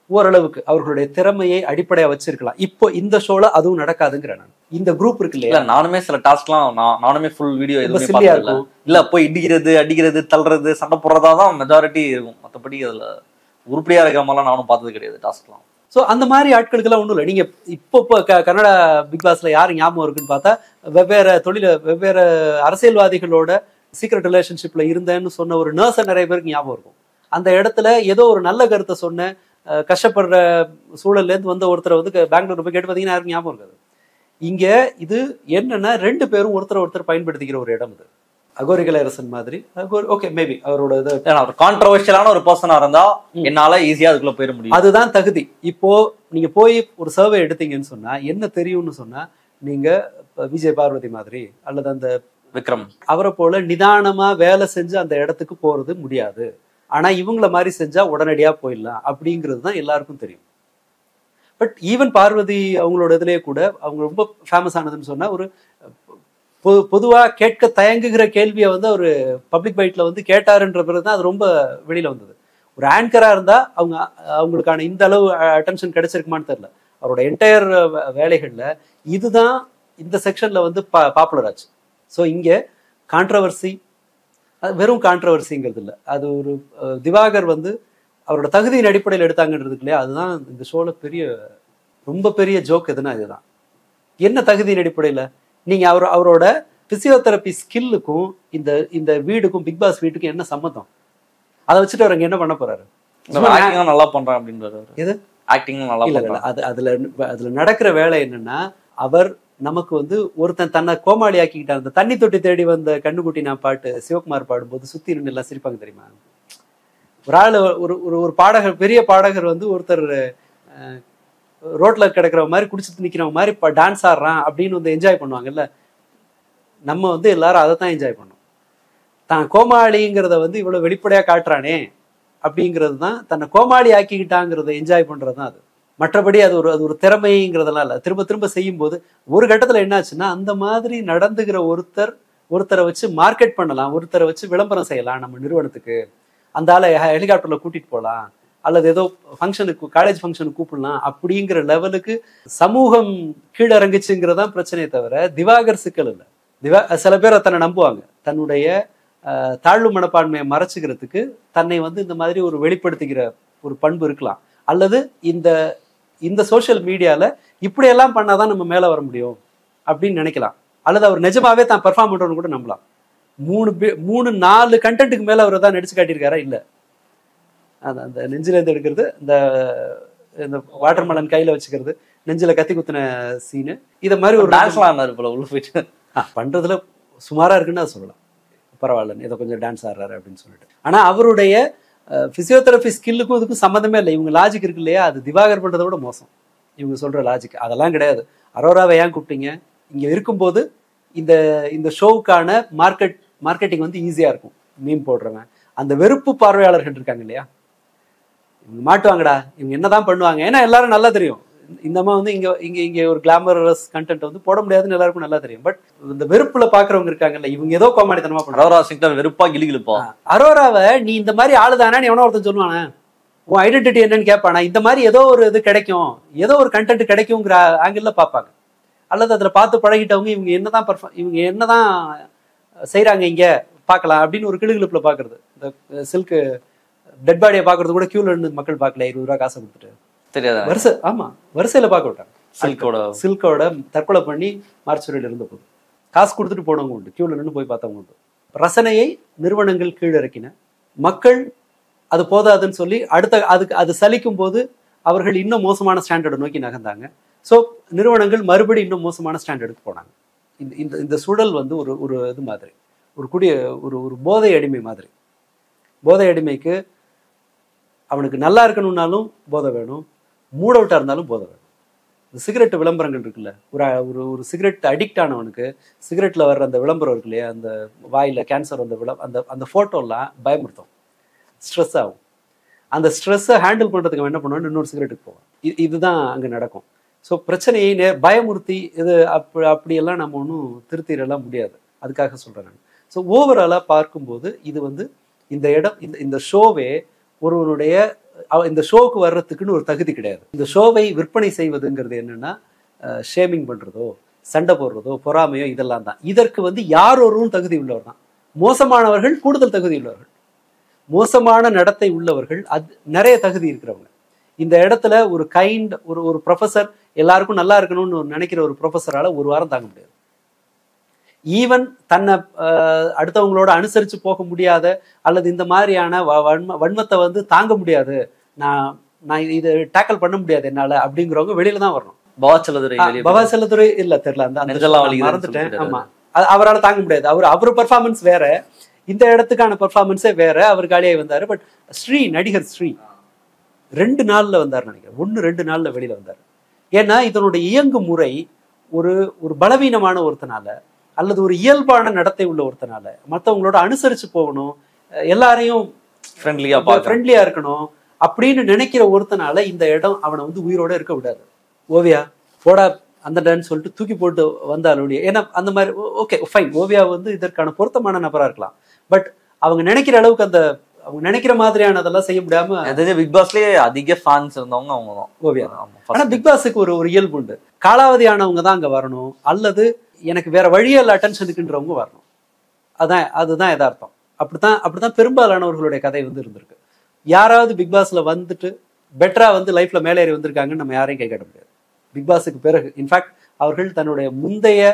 ஓரளவுக்கு அவர்களுடைய திறமையை அடிப்படையா வச்சிருக்கலாம். இப்போ இந்த ஷோல அதுவும் நடக்காதுங்கிற நான். இந்த குரூப் இருக்கு இல்லையா, நானுமே சில டாஸ்க்லாம் நானுமே ஃபுல் வீடியோ எதுவுமே இல்ல, போய் இடிக்கிறது, அடிக்கிறது, தள்ளுறது, சண்டை போடுறதா தான் மெஜாரிட்டி இருக்கும். மற்றபடி அதுல உருப்படியா இருக்கிற மாதிரிலாம் நானும் பார்த்தது கிடையாது டாஸ்க்லாம். ஸோ அந்த மாதிரி ஆட்களுக்கெல்லாம் ஒன்றும் இல்லை. நீங்க இப்போ கன்னடா பிக் பாஸ்ல யாரு ஞாபகம் இருக்குன்னு பார்த்தா வெவ்வேறு அரசியல்வாதிகளோட சீக்ரெட் ரிலேஷன்ஷிப்ல இருந்தேன்னு சொன்ன ஒரு நர்ஸை நிறைய பேருக்கு ஞாபகம் இருக்கும். அந்த இடத்துல ஏதோ ஒரு நல்ல கருத்தை சொன்ன, கஷ்டப்படுற சூழல்ல இருந்து வந்த ஒருத்தரை வந்து பெங்களூர் போய் கேட்டு பார்த்தீங்கன்னா யாருக்கும் ஞாபகம் இருக்காது. இங்க இது என்னன்னா 2 பேரும் ஒருத்தர் பயன்படுத்திக்கிற ஒரு இடம் இது. அகோரி கலையரசன் மாதிரி ஓகே, மேபி அவரோட ஒரு கான்ட்ரோவர்ஷியலான ஒரு பர்சனா இருந்தா என்னால ஈஸியா அதுக்குள்ள போயிட முடியும். அதுதான் தகுதி. இப்போ நீங்க போய் ஒரு சர்வே எடுத்தீங்கன்னு சொன்னா என்ன தெரியும்னு சொன்னா, நீங்க விஜய் பார்வதி மாதிரி அல்லது அந்த விக்ரம் அவரை போல நிதானமா வேலை செஞ்சு அந்த இடத்துக்கு போறது முடியாது. ஆனா இவங்கள மாதிரி செஞ்சா உடனடியா போயிடலாம் அப்படிங்கிறது தான் எல்லாருக்கும் தெரியும். பட் ஈவன் பார்வதி அவங்களோட இதுலயே கூட அவங்க ரொம்ப ஃபேமஸ் ஆனதுன்னு சொன்னா, ஒரு பொதுவா கேட்க தயங்குகிற கேள்வியை வந்து ஒரு பப்ளிக் பைட்ல வந்து கேட்டாருன்ற பிறகு தான் அது ரொம்ப வெளியில வந்தது. ஒரு ஆங்கரா இருந்தா அவங்களுக்கான இந்த அளவு அட்டென்ஷன் கிடைச்சிருக்குமான்னு தெரியல. அவரோட என்டையர் வேலைகள்ல இதுதான் இந்த செக்ஷன்ல வந்து பாப்புலர் ஆச்சு. ஸோ இங்க கான்ட்ரவர்சி, வெறும் கான்ட்ரவர்சிங்கிறது இல்லை, அது ஒரு திவாகர் வந்து அவரோட தகுதியின் அடிப்படையில் எடுத்தாங்கன்றதுக்கு இல்லையா, அதுதான் இந்த ஷோல ரொம்ப பெரிய ஜோக். எதுனா இதுதான். என்ன தகுதியின் அடிப்படையில் நீங்க அவரோட பிசியோதெரப்பி ஸ்கில்லுக்கும் இந்த வீடுக்கும், பிக் பாஸ் வீட்டுக்கும் என்ன சம்மந்தம்? அதை வச்சுட்டு அவர் என்ன பண்ண போறாரு? நல்லா பண்றான் அப்படின்றாரு. எது ஆக்டிங் நல்லா இல்ல, அதுல நடக்கிற வேலை என்னன்னா, அவர் நமக்கு வந்து ஒருத்தன் தன்னை கோமாளி ஆக்கிக்கிட்டான். அந்த தண்ணி தொட்டி தேடி வந்த கண்ணுக்குட்டி நான் பாட்டு சிவகுமார் பாடும்போது சுத்தி நின்று எல்லாம் சிரிப்பாங்க தெரியுமா? ஒரு ஆள் ஒரு பாடகர், பெரிய பாடகர் வந்து ஒருத்தர் ரோட்ல கிடக்கிற மாதிரி குடிச்சிட்டு நிக்கிறவங்க மாதிரி டான்ஸ் ஆடுறான் அப்படின்னு வந்து என்ஜாய் பண்ணுவாங்கல்ல. நம்ம வந்து எல்லாரும் அதை தான் என்ஜாய் பண்ணோம். தான் கோமாளிங்கிறத வந்து இவ்வளவு வெளிப்படையா காட்டுறானே அப்படிங்கிறது தான், தன்னை கோமாளி ஆக்கிக்கிட்டாங்கிறத என்ஜாய் பண்றதுதான் அது. மற்றபடி அது ஒரு திறமைங்கிறதெல்லாம் இல்லை. திரும்ப திரும்ப செய்யும் போது ஒரு கட்டத்துல என்னாச்சுன்னா, அந்த மாதிரி நடந்துகிற ஒருத்தரை வச்சு மார்க்கெட் பண்ணலாம், ஒருத்தரை வச்சு விளம்பரம் செய்யலாம் நம்ம நிறுவனத்துக்கு. அந்த ஆளை ஹெலிகாப்டர்ல கூட்டிட்டு போகலாம், அல்லது ஏதோ ஃபங்க்ஷனுக்கு, காலேஜ் ஃபங்க்ஷனுக்கு கூப்பிடலாம் அப்படிங்கிற லெவலுக்கு சமூகம் கீழறங்குச்சுங்கிறதான் பிரச்சனையே தவிர திவாகர் சிக்கல் இல்லை. சில பேர் தன்னை நம்புவாங்க, தன்னுடைய தாழ்வு மனப்பான்மையை மறைச்சிக்கிறதுக்கு தன்னை வந்து இந்த மாதிரி ஒரு வெளிப்படுத்திக்கிற ஒரு பண்பு இருக்கலாம். அல்லது இந்த இந்த சோஷியல் மீடியால இப்படியெல்லாம் பண்ணாதான் நம்ம மேல வர முடியும் அப்படின்னு நினைக்கலாம். அல்லது அவர் நிஜமாவே தான் பெர்ஃபார்ம் பண்றவன்னு கூட நம்பலாம். 3-4 கண்டென்ட்டுக்கு மேல அவர் தான் நடிச்சு காட்டியிருக்காரா? இல்ல. அந்த நெஞ்சில இருந்து எடுக்கிறது, இந்த வாட்டர் மெலன் கையில வச்சுக்கிறது, நெஞ்சில கத்தி குத்தின சீனு, இத மாதிரி ஒரு டான்ஸ்லாம் போல உள்ள போயிட்டு பண்றதுல சுமாரா இருக்குன்னு அதை சொல்லலாம். பரவாயில்ல, இதை கொஞ்சம் டான்ஸ் ஆடுறாரு அப்படின்னு சொல்லிட்டு. ஆனா அவருடைய பிசியோதெரபி ஸ்கில்லுக்கும் இதுக்கும் சம்மந்தமே இல்லை. இவங்க லாஜிக் இருக்கு இல்லையா, அது திவாகர் பண்றதை விட மோசம். இவங்க சொல்ற லாஜிக் அதெல்லாம் கிடையாது. அரோராவை ஏன் கூப்பிட்டீங்க? இங்க இருக்கும்போது இந்த இந்த ஷோவுக்கான மார்க்கெட்டிங் வந்து ஈஸியா இருக்கும். மீம் போடுறவன், அந்த வெறுப்பு பார்வையாளர்கள் இருக்காங்க இல்லையா, இவங்க மாட்டுவாங்கடா, இவங்க என்னதான் பண்ணுவாங்க. ஏன்னா எல்லாரும் நல்லா தெரியும், இந்த அம்மா வந்து இங்க இங்க இங்க ஒரு கிளாமரஸ் கண்டென்ட் வந்து போட முடியாதுன்னு எல்லாருக்கும் நல்லா தெரியும். பட் இந்த வெறுப்புல பாக்குறவங்க இருக்காங்கல்ல, இவங்க ஏதோ கோமாளித்தனமா பண்றாங்க. அரோரா சிக்னல் வெறுப்பா கிளிகிழிப்பா. அரோராவை நீ இந்த மாதிரி ஆளுதானே எவனோ ஒருத்தன் சொல்லுவானே, உன் ஐடென்டிட்டி என்னன்னு கேட்பானா, இந்த மாதிரி ஏதோ ஒரு இது கிடைக்கும், ஏதோ ஒரு கண்டென்ட் கிடைக்குங்கிற ஆங்கிள் பார்ப்பாங்க. அல்லது அதுல பார்த்து பழகிட்டவங்க இவங்க என்னதான் செய்யறாங்க இங்க பார்க்கலாம் அப்படின்னு ஒரு கிளுகிழப்புல பாக்குறது. இந்த சில்க் டெட் பாடியை பாக்குறது கூட கியூல இருந்து மக்கள் பார்க்கல, 20 ரூபா காசை கொடுத்துட்டு தெரியாது. வரிசையில பார்க்க விட்டாங்க. சில்கோட தற்கொலை பண்ணி மார்ச்சுரியில இருந்த போது காசு கொடுத்துட்டு போனவங்க உண்டு, கியூல நின்று போய் பார்த்தவங்க உண்டு. ரசனையை நிறுவனங்கள் கீழிறக்கின, மக்கள் அது போதாதுன்னு சொல்லி அது சலிக்கும் போது அவர்கள் இன்னும் மோசமான ஸ்டாண்டர்டை நோக்கி நகர்ந்தாங்க. ஸோ நிறுவனங்கள் மறுபடி இன்னும் மோசமான ஸ்டாண்டர்டுக்கு போனாங்க. இந்த சூழல் வந்து ஒரு இது மாதிரி, ஒரு போதை அடிமை மாதிரி. போதை அடிமைக்கு அவனுக்கு நல்லா இருக்கணும்னாலும் போதை வேணும், மூட் அவுட்டா இருந்தாலும் போதை வேணும். இந்த சிகரெட் விளம்பரங்கள் இருக்குல்ல, ஒரு சிகரெட் அடிக்ட் ஆனவனுக்கு சிகரெட்ல வர்ற அந்த விளம்பரம் இருக்கு இல்லையா, அந்த வாயில கேன்சர் அந்த அந்த போட்டோலாம் பயமுறுத்தும், ஸ்ட்ரெஸ் ஆகும். அந்த ஸ்ட்ரெஸ்ஸை ஹேண்டில் பண்றதுக்கு அவன் என்ன பண்ணுவான், இன்னொரு சிகரெட்டுக்கு போவான். இதுதான் அங்க நடக்கும். ஸோ பிரச்சனையை பயமுறுத்தி இது அப்படியெல்லாம் நம்ம ஒன்றும் திருத்திடலாம் முடியாது. அதுக்காக சொல்றேன் நான். ஸோ ஓவராலா பார்க்கும்போது இது வந்து இந்த இடம், இந்த ஷோவே ஒருவனுடைய இந்த ஷோவுக்கு வர்றதுக்குன்னு ஒரு தகுதி கிடையாது. இந்த ஷோவை விற்பனை செய்வதுங்கிறது என்னன்னா ஷேமிங் பண்றதோ, சண்டை போடுறதோ, பொறாமையோ, இதெல்லாம் தான். இதற்கு வந்து யார் ஒருவரும் தகுதி உள்ளவர் தான். மோசமானவர்கள் கூடுதல் தகுதி உள்ளவர்கள், மோசமான நடத்தை உள்ளவர்கள் நிறைய தகுதி இருக்கிறவங்க. இந்த இடத்துல ஒரு ஒரு ப்ரொஃபஸர் எல்லாருக்கும் நல்லா இருக்கணும்னு நினைக்கிற ஒரு ப்ரொஃபஸரால ஒரு வாரம் தாங்க முடியாது. ஈவன் தன்னை அடுத்தவங்களோட அனுசரிச்சு போக முடியாத, அல்லது இந்த மாதிரியான வன்மத்தை வந்து தாங்க முடியாது, நான் இதை டேக்கிள் பண்ண முடியாது என்னால அப்படிங்கிறவங்க வெளியில தான் வரணும். பவா செல்லதுரை இல்ல தெரியல, அந்த மறந்துட்டேன். ஆமா, அவரால் தாங்க முடியாது. அவரு பெர்ஃபார்மன்ஸ் வேற, இந்த இடத்துக்கான பெர்ஃபார்மன்ஸே வேற. அவர் காலியாகி வந்தாரு. பட் நடிகர் ஸ்ரீ 2 நாள்ல வந்தார் நினைக்கிறேன், 1-2 நாள்ல வெளியில வந்தார். ஏன்னா இதனுடைய இயங்கு முறை ஒரு பலவீனமான ஒருத்தனால, அல்லது ஒரு இயல்பான நடத்தை உள்ள ஒருத்தனால, மற்றவங்களோட அனுசரிச்சு போகணும், எல்லாரையும் ஃப்ரெண்ட்லியா இருக்கணும் அப்படின்னு நினைக்கிற ஒருத்தனால இந்த இடம் அவனை வந்து உயிரோட இருக்க விடாது. ஓவியா போடா அந்த டான்ஸ் சொல்லிட்டு தூக்கி போட்டு வந்தாலும், ஏன்னா அந்த மாதிரி ஓகே ஃபைன், ஓவியா வந்து இதற்கான பொருத்தமான நபரா இருக்கலாம். பட் அவங்க நினைக்கிற அளவுக்கு அவங்க நினைக்கிற மாதிரியானதெல்லாம் செய்ய முடியாம, பிக் பாஸ்லயே அதிக ஃபேன்ஸ் இருந்தவங்க அவங்க தான் ஓவியா. ஆனா பிக் பாஸுக்கு ஒரு இயல்பு உண்டு, காலாவதி ஆனவங்க தான் அங்க வரணும், அல்லது எனக்கு வேற வழியில் அட்டென்ஷனுக்குன்றவங்க வரணும். அதுதான் யதார்த்தம். அப்படித்தான் பெரும்பாலானவர்களுடைய கதை வந்து இருந்திருக்கு. யாராவது பிக் பாஸ்ல வந்துட்டு பெட்டரா வந்து லைஃப்ல மேலேறி வந்திருக்காங்கன்னு நம்ம யாரையும் கை காட்ட முடியாது. பிக் பாஸுக்கு பிறகு இன்ஃபேக்ட் அவர்கள் தன்னுடைய முந்தைய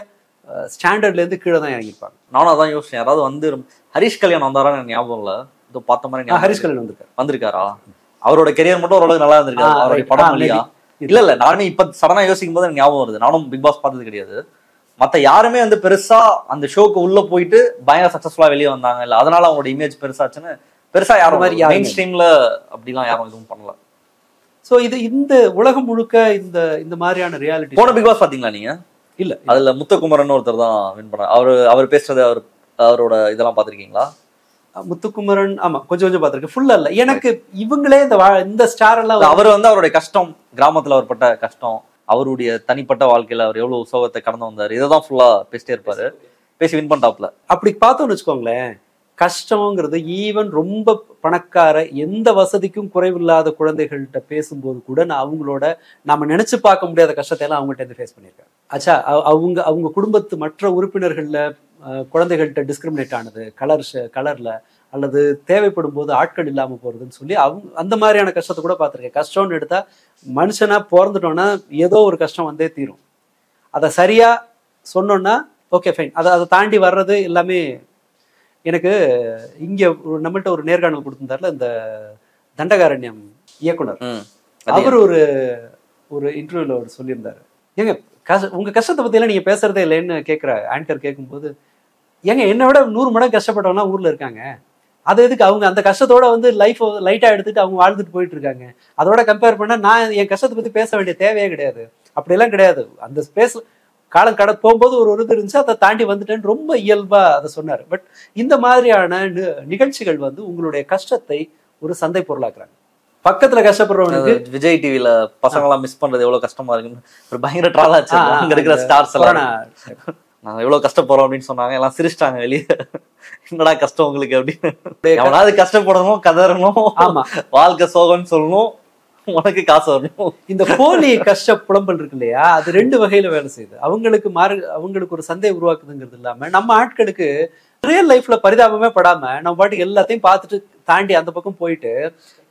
ஸ்டாண்டர்ட்ல இருந்து கீழே தான் இறங்கியிருப்பாங்க. நானும் அதான் யோசிச்சேன், யாராவது வந்து ஹரிஷ் கல்யாணம் வந்தாரான்னு ஞாபகம் இல்ல, இதோ பார்த்த மாதிரி. ஹரிஷ் கல்யாணம் வந்திருக்காரா? அவரோட கெரியர் மட்டும் ஓரளவுக்கு நல்லா இருந்திருக்காரு, அவருடைய படம் இல்லையா? இல்ல நானுமே இப்ப சடனா யோசிக்கும் போது எனக்கு ஞாபகம் வருது. நானும் பிக் பாஸ் பார்த்தது கிடையாது. மத்த யாருமே வந்து பெருசா அந்த ஷோக்கு உள்ள போயிட்டு பயங்கர சக்சஸ்ஃபுல்லா வெளியே வந்தாங்க இல்ல, அதனால அவங்களோட இமேஜ் பெருசாச்சுன்னு பெருசா யாரும் மெயின் ஸ்ட்ரீம்ல அப்படிலாம் யாரும் எதுவும் பண்ணல. சோ இந்த உலகம் முழுக்க இந்த மாதிரியான ரியாலிட்டி. போன பிக் பாஸ் பாத்தீங்களா நீங்க? இல்ல, அதுல முத்துக்குமரன் ஒருத்தர் தான் வின் பண்ணார். அவர் பேசுறது, அவரோட இதெல்லாம் பாத்திருக்கீங்களா? முத்துக்குமரன் ஆமா கொஞ்சம் பாத்திருக்கேன், ஃபுல்லா இல்ல. எனக்கு இவங்களே இந்த ஸ்டார் எல்லாம், அவர் வந்து அவருடைய கஷ்டம், கிராமத்துல அவர் பட்ட கஷ்டம், அவருடைய தனிப்பட்ட வாழ்க்கையில அவர் எவ்வளவு சோகத்தை கடந்து வந்தாரு, இதான் ஃபுல்லா பேசிட்டே இருப்பாரு. பேசி வின் பண்ணிட்டாப்ல. அப்படி பார்த்தோம்னு வச்சுக்கோங்களேன், கஷ்டங்கிறது ஈவன் ரொம்ப பணக்கார எந்த வசதிக்கும் குறைவில்லாத குழந்தைகள்கிட்ட பேசும்போது கூட நான் அவங்களோட நாம நினைச்சு பார்க்க முடியாத கஷ்டத்தை எல்லாம் அவங்கள்ட்ட இருந்து ஃபேஸ் பண்ணியிருக்கேன். ஆச்சா, அவங்க குடும்பத்து மற்ற உறுப்பினர்கள்ல குழந்தைகள்கிட்ட டிஸ்கிரிமினேட் ஆனது கலர்ல அல்லது தேவைப்படும் போது ஆட்கள் இல்லாம போறதுன்னு சொல்லி அந்த மாதிரியான கஷ்டத்தை கூட பார்த்துருக்கேன். கஷ்டம்னு எடுத்தா மனுஷனா பிறந்துட்டோம்னா ஏதோ ஒரு கஷ்டம் வந்தே தீரும். அதை சரியா சொன்னோம்னா ஓகே ஃபைன். அதை தாண்டி வர்றது எல்லாமே. எனக்கு இங்க நம்மள்ட்ட ஒரு நேர்காணல் கொடுத்திருந்தாருல இந்த தண்டகாரண்யம் இயக்குனர், அவர் ஒரு இன்டர்வியூல அவர் சொல்லியிருந்தாரு, ஏங்க உங்க கஷ்டத்தை பத்தி எல்லாம் நீங்க பேசுறதே இல்லைன்னு கேட்கிற ஆங்கர் கேட்கும்போது, ஏங்க என்னை விட 100 மடங்கு கஷ்டப்பட்டவங்க ஊர்ல இருக்காங்க, அது எதுக்கு அவங்க அந்த கஷ்டத்தோட வந்து லைஃப் லைட்டா எடுத்துட்டு அவங்க வாழ்ந்துட்டு போயிட்டு இருக்காங்க, அதோட கம்பேர் பண்ணா நான் என் கஷ்டத்தை பத்தி பேச வேண்டிய தேவையே கிடையாது. அப்படியெல்லாம் கிடையாது. அந்த ஸ்பேஸ் காலம் போகும்போது ஒரு இது இருந்துச்சு, அதை தாண்டி வந்துட்டேன்னு ரொம்ப இயல்பா அதை சொன்னாரு. பட் இந்த மாதிரியான நிகழ்ச்சிகள் வந்து உங்களுடைய கஷ்டத்தை ஒரு சந்தை பொருளாக்குறாங்க. பக்கத்துல கஷ்டப்படுறவனுக்கு விஜய் டிவில பசங்க எல்லாம் மிஸ் பண்றது எவ்வளவு கஷ்டமா இருக்குன்னு ஒரு பயங்கர ட்ரால் ஆச்சு. அங்க இருக்கிற ஸ்டார்ஸ் எல்லாம் நான் எவ்வளவு கஷ்டப்படுறோம் அப்படின்னு சொன்னாங்க, எல்லாம் சிரிச்சிட்டாங்க வெளியே. என்னடா கஷ்டம் உங்களுக்கு அப்படின்னு. எவனாவது கஷ்டப்படணும், கதறணும், ஆமா வாழ்க்கை சோகம்னு சொல்லணும், உனக்கு காசு வரணும். இந்த போலி கஷ்ட புலம்பல் இருக்கு இல்லையா, அது 2 வகையில வேலை செய்யுது. அவங்களுக்கு ஒரு சந்தை உருவாக்குதுங்கிறது இல்லாம நம்ம ஆட்களுக்கு ரியல் லைஃப்ல பரிதாபமே படாம நம்ம பாட்டுக்கு எல்லாத்தையும் பார்த்துட்டு தாண்டி அந்த பக்கம் போயிட்டு